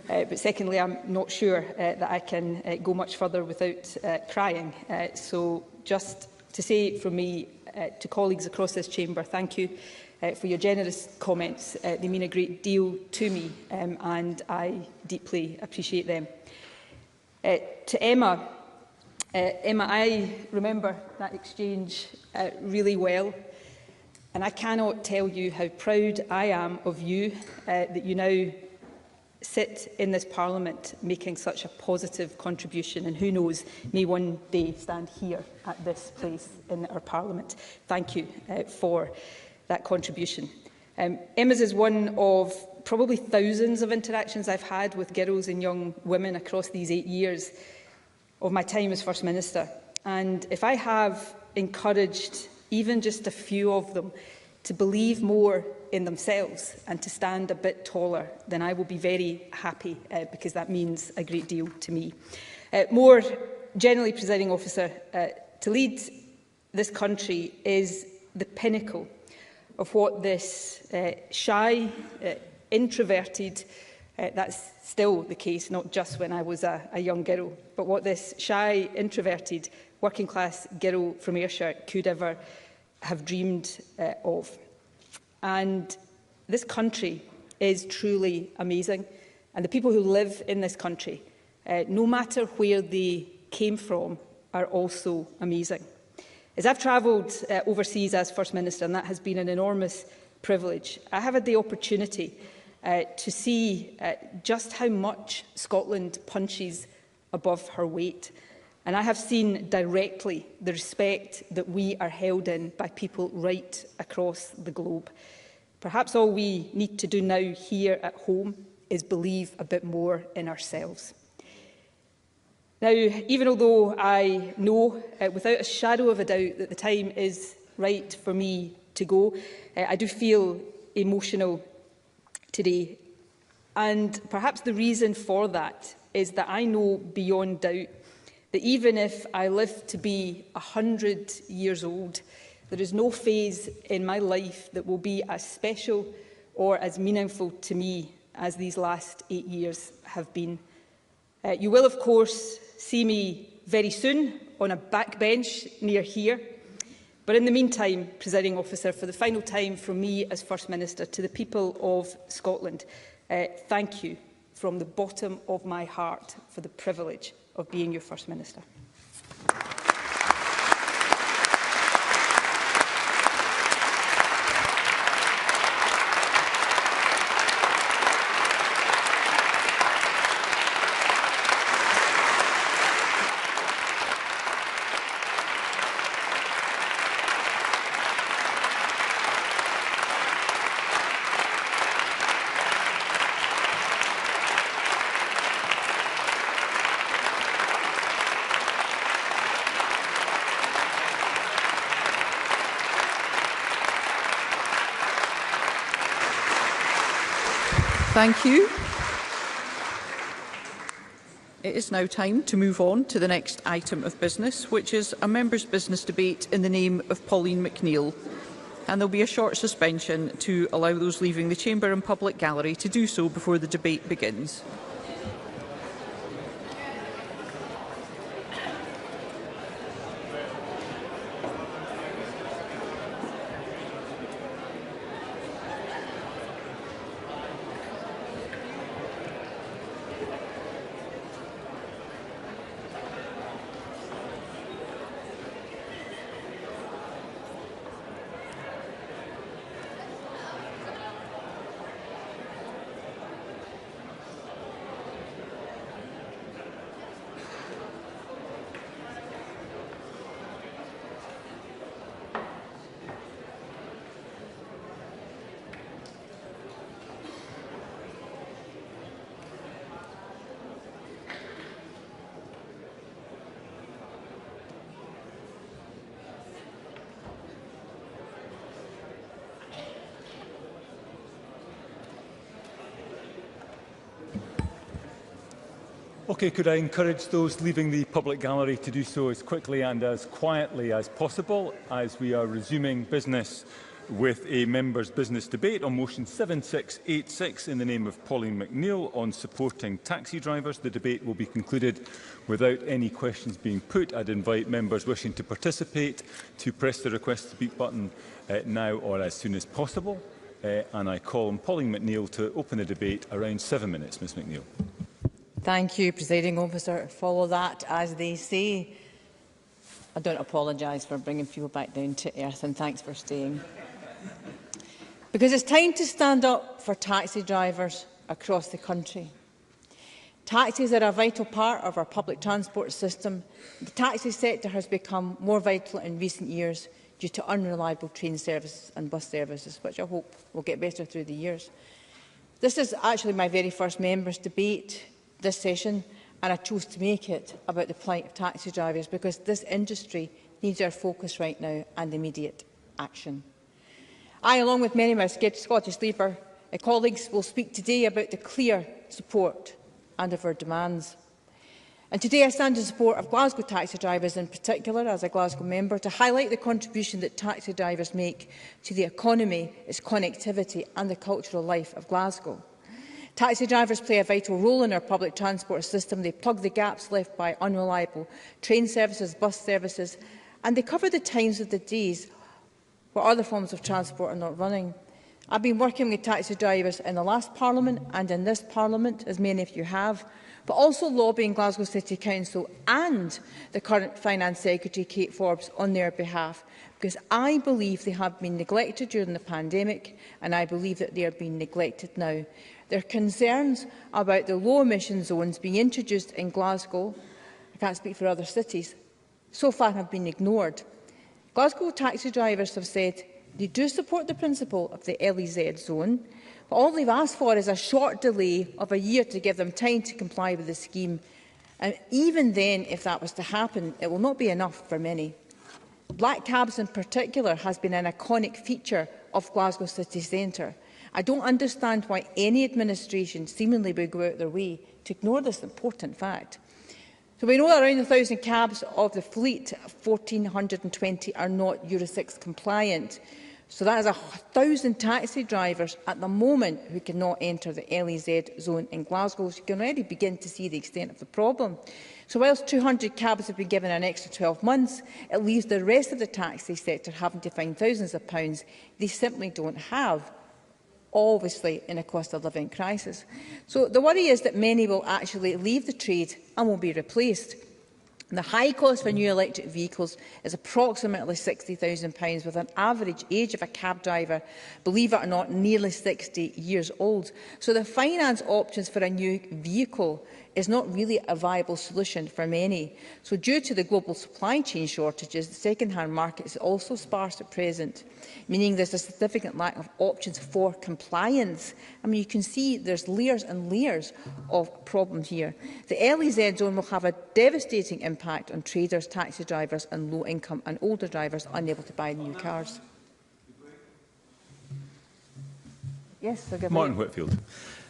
M: But secondly, I'm not sure that I can go much further without crying. So just to say from me to colleagues across this chamber, thank you for your generous comments. They mean a great deal to me, and I deeply appreciate them. To Emma, I remember that exchange really well, and I cannot tell you how proud I am of you that you now sit in this Parliament making such a positive contribution, and who knows, may one day stand here at this place in our Parliament. Thank you for that contribution. Emma's is one of probably thousands of interactions I've had with girls and young women across these 8 years of my time as First Minister. And if I have encouraged even just a few of them to believe more in themselves and to stand a bit taller, then I will be very happy, because that means a great deal to me. More generally, Presiding Officer, to lead this country is the pinnacle of what this shy, introverted, that's still the case, not just when I was a young girl, but what this shy, introverted, working class girl from Ayrshire could ever have dreamed of. And this country is truly amazing, and the people who live in this country, no matter where they came from, are also amazing. As I've travelled overseas as First Minister, and that has been an enormous privilege, I have had the opportunity to see just how much Scotland punches above her weight. And I have seen directly the respect that we are held in by people right across the globe. Perhaps all we need to do now here at home is believe a bit more in ourselves. Now, even although I know without a shadow of a doubt that the time is right for me to go, I do feel emotional today. And perhaps the reason for that is that I know beyond doubt that even if I live to be 100 years old, There is no phase in my life that will be as special or as meaningful to me as these last 8 years have been. You will, of course, see me very soon on a backbench near here. But in the meantime, Presiding Officer, for the final time from me as First Minister to the people of Scotland, thank you from the bottom of my heart for the privilege of being your First Minister.
B: Thank you. It is now time to move on to the next item of business, which is a members' business debate in the name of Pauline McNeill. And there will be a short suspension to allow those leaving the chamber and public gallery to do so before the debate begins.
F: Okay, could I encourage those leaving the public gallery to do so as quickly and as quietly as possible, as we are resuming business with a members' business debate on motion 7686 in the name of Pauline McNeill on supporting taxi drivers. The debate will be concluded without any questions being put. I'd invite members wishing to participate to press the request to speak button now or as soon as possible. And I call on Pauline McNeill to open the debate. Around 7 minutes, Ms McNeill.
V: Thank you, Presiding Officer. Follow that, as they say. I don't apologise for bringing people back down to earth, and thanks for staying. Because it's time to stand up for taxi drivers across the country. Taxis are a vital part of our public transport system. The taxi sector has become more vital in recent years due to unreliable train services and bus services, which I hope will get better through the years. This is actually my very first members' debate this session, and I chose to make it about the plight of taxi drivers because this industry needs our focus right now and immediate action. I, along with many of my Scottish Labour colleagues, will speak today about the clear support and of our demands. And today I stand in support of Glasgow taxi drivers in particular, as a Glasgow member, to highlight the contribution that taxi drivers make to the economy, its connectivity and the cultural life of Glasgow. Taxi drivers play a vital role in our public transport system. They plug the gaps left by unreliable train services, bus services, and they cover the times of the days where other forms of transport are not running. I've been working with taxi drivers in the last Parliament and in this Parliament, as many of you have, but also lobbying Glasgow City Council and the current Finance Secretary, Kate Forbes, on their behalf, because I believe they have been neglected during the pandemic, and I believe that they are being neglected now. Their concerns about the low emission zones being introduced in Glasgow, I can't speak for other cities, so far have been ignored. Glasgow taxi drivers have said they do support the principle of the LEZ zone, but all they've asked for is a short delay of a year to give them time to comply with the scheme. And even then, if that was to happen, it will not be enough for many. Black cabs in particular has been an iconic feature of Glasgow city centre. I don't understand why any administration seemingly would go out their way to ignore this important fact. So we know that around 1,000 cabs of the fleet, 1,420 are not Euro 6 compliant. So that is 1,000 taxi drivers at the moment who cannot enter the LEZ zone in Glasgow. So you can already begin to see the extent of the problem. So whilst 200 cabs have been given an extra 12 months, it leaves the rest of the taxi sector having to find thousands of pounds they simply don't have, obviously in a cost of living crisis. So the worry is that many will actually leave the trade and will be replaced. The high cost for new electric vehicles is approximately £60,000, with an average age of a cab driver, believe it or not, nearly 60 years old. So the finance options for a new vehicle is not really a viable solution for many. So due to the global supply chain shortages, the second-hand market is also sparse at present, meaning there's a significant lack of options for compliance. I mean, you can see there's layers and layers of problem here. The LEZ zone will have a devastating impact on traders, taxi drivers and low-income and older drivers unable to buy new cars. Yes, Sir
F: Martin Whitfield.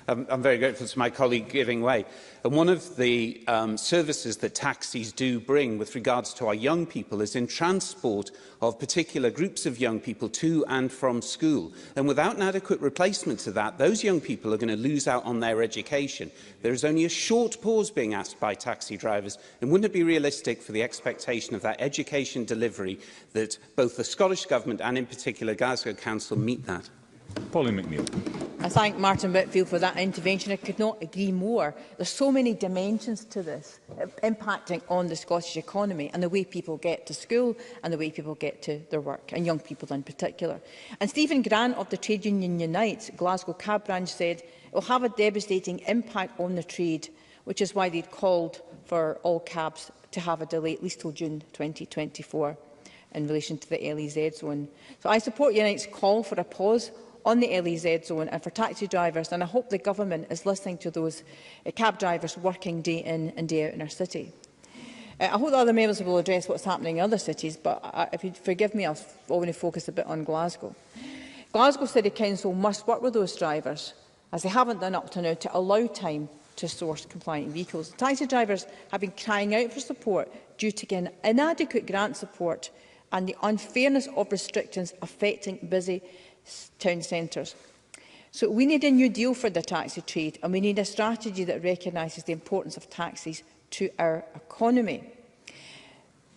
E: I'm very grateful to my colleague giving way. And one of the services that taxis do bring with regards to our young people is in transport of particular groups of young people to and from school. And without an adequate replacement to that, those young people are going to lose out on their education. There is only a short pause being asked by taxi drivers, and wouldn't it be realistic for the expectation of that education delivery that both the Scottish Government and in particular Glasgow Council meet that?
F: Pauline McNeill.
V: I thank Martin Whitfield for that intervention. I could not agree more. There are so many dimensions to this, impacting on the Scottish economy and the way people get to school and the way people get to their work, and young people in particular. And Stephen Grant of the Trade Union Unite, Glasgow Cab Branch, said it will have a devastating impact on the trade, which is why they'd called for all cabs to have a delay at least till June 2024 in relation to the LEZ zone. So I support Unite's call for a pause on the LEZ zone and for taxi drivers, and I hope the Government is listening to those cab drivers working day in and day out in our city. I hope the other members will address what's happening in other cities, but if you forgive me, I'll only focus a bit on Glasgow. Glasgow City Council must work with those drivers, as they haven't done up to now, to allow time to source compliant vehicles. Taxi drivers have been crying out for support due to inadequate grant support and the unfairness of restrictions affecting busy town centres. So we need a new deal for the taxi trade, and we need a strategy that recognises the importance of taxis to our economy.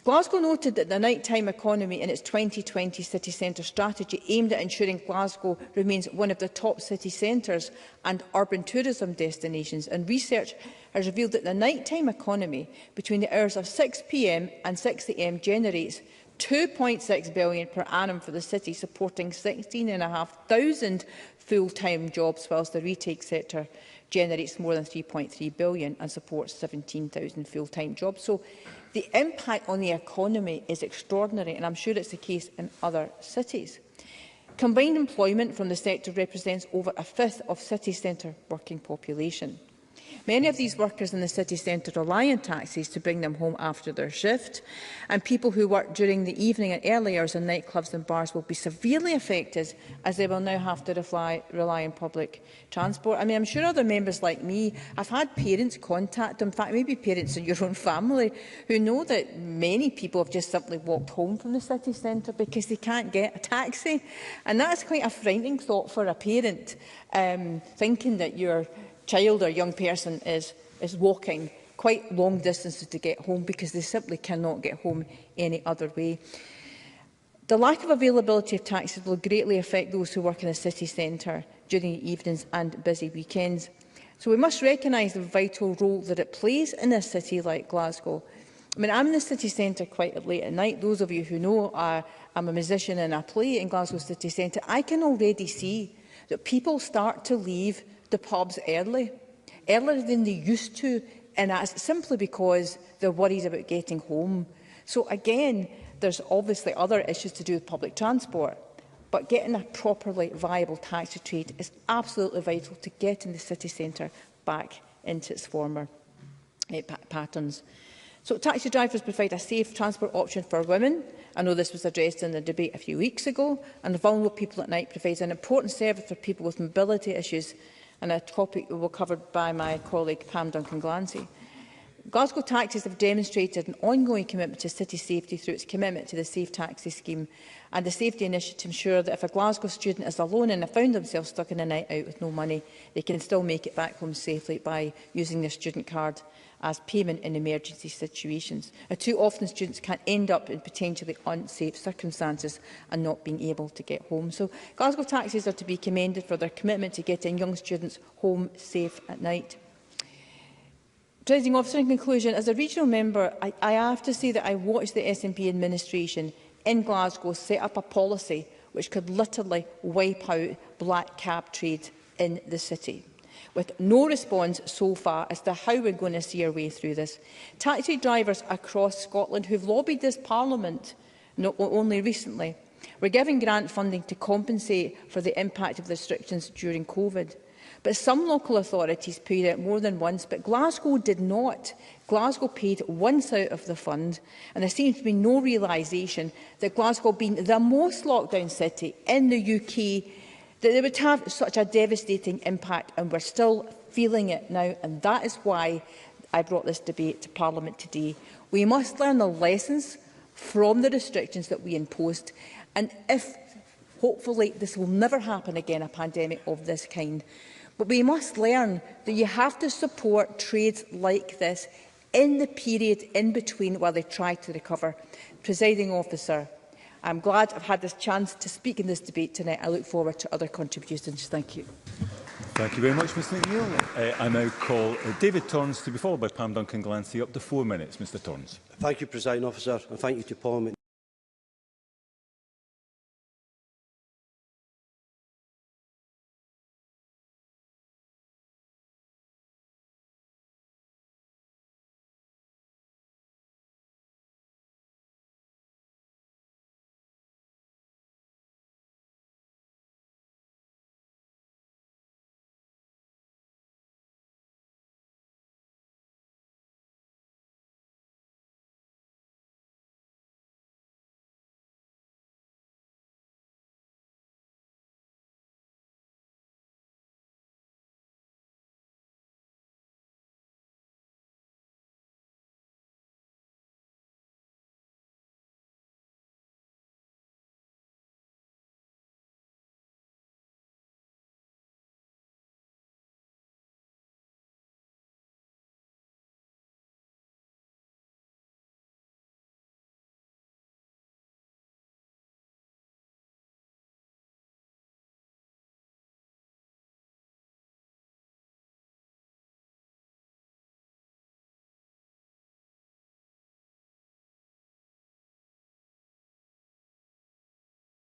V: Glasgow noted that the nighttime economy in its 2020 city centre strategy aimed at ensuring Glasgow remains one of the top city centres and urban tourism destinations, and research has revealed that the nighttime economy between the hours of 6 p.m. and 6 a.m. generates £2.6 billion per annum for the city, supporting 16,500 full-time jobs, whilst the retail sector generates more than £3.3 billion and supports 17,000 full-time jobs. So the impact on the economy is extraordinary, and I'm sure it's the case in other cities. Combined employment from the sector represents over a fifth of city centre working population. Many of these workers in the city centre rely on taxis to bring them home after their shift, and people who work during the evening and early hours in nightclubs and bars will be severely affected, as they will now have to rely on public transport. I mean, I'm sure other members like me have had parents contact them, in fact maybe parents in your own family, who know that many people have just simply walked home from the city centre because they can't get a taxi. And that's quite a frightening thought for a parent, thinking that your child or young person is walking quite long distances to get home because they simply cannot get home any other way. The lack of availability of taxis will greatly affect those who work in the city centre during the evenings and busy weekends. So we must recognise the vital role that it plays in a city like Glasgow. I mean, I'm in the city centre quite late at night. Those of you who know, I'm a musician and I play in Glasgow city centre. I can already see that people start to leave the pubs earlier than they used to, and that's simply because they're worried about getting home. So again, there's obviously other issues to do with public transport, but getting a properly viable taxi trade is absolutely vital to getting the city centre back into its former patterns. So taxi drivers provide a safe transport option for women. I know this was addressed in the debate a few weeks ago, and vulnerable people at night provides an important service for people with mobility issues, and a topic that will be covered by my colleague Pam Duncan-Glancy. Glasgow Taxis have demonstrated an ongoing commitment to city safety through its commitment to the Safe Taxi scheme and the safety initiative to ensure that if a Glasgow student is alone and have found themselves stuck in a night out with no money, they can still make it back home safely by using their student card as payment in emergency situations. Too often students can end up in potentially unsafe circumstances and not being able to get home. So Glasgow Taxis are to be commended for their commitment to getting young students home safe at night. Presiding Officer, in conclusion, as a regional member, I have to say that I watched the SNP administration in Glasgow set up a policy which could literally wipe out black cab trade in the city, with no response so far as to how we're going to see our way through this. Taxi drivers across Scotland who've lobbied this Parliament not only recently were given grant funding to compensate for the impact of the restrictions during COVID. But some local authorities paid out more than once, but Glasgow did not. Glasgow paid once out of the fund, and there seems to be no realisation that Glasgow, being the most lockdown city in the UK, that it would have such a devastating impact, and we're still feeling it now, and that is why I brought this debate to Parliament today. We must learn the lessons from the restrictions that we imposed, and if, hopefully, this will never happen again, a pandemic of this kind. But we must learn that you have to support trades like this in the period in between while they try to recover. Presiding Officer, I'm glad I've had this chance to speak in this debate tonight. I look forward to other contributions. Thank you.
F: Thank you very much, Ms McNeill. I now call David Torrance to be followed by Pam Duncan-Glancy. Up to 4 minutes, Mr Torrance.
G: Thank you, Presiding Officer, and thank you to Parliament.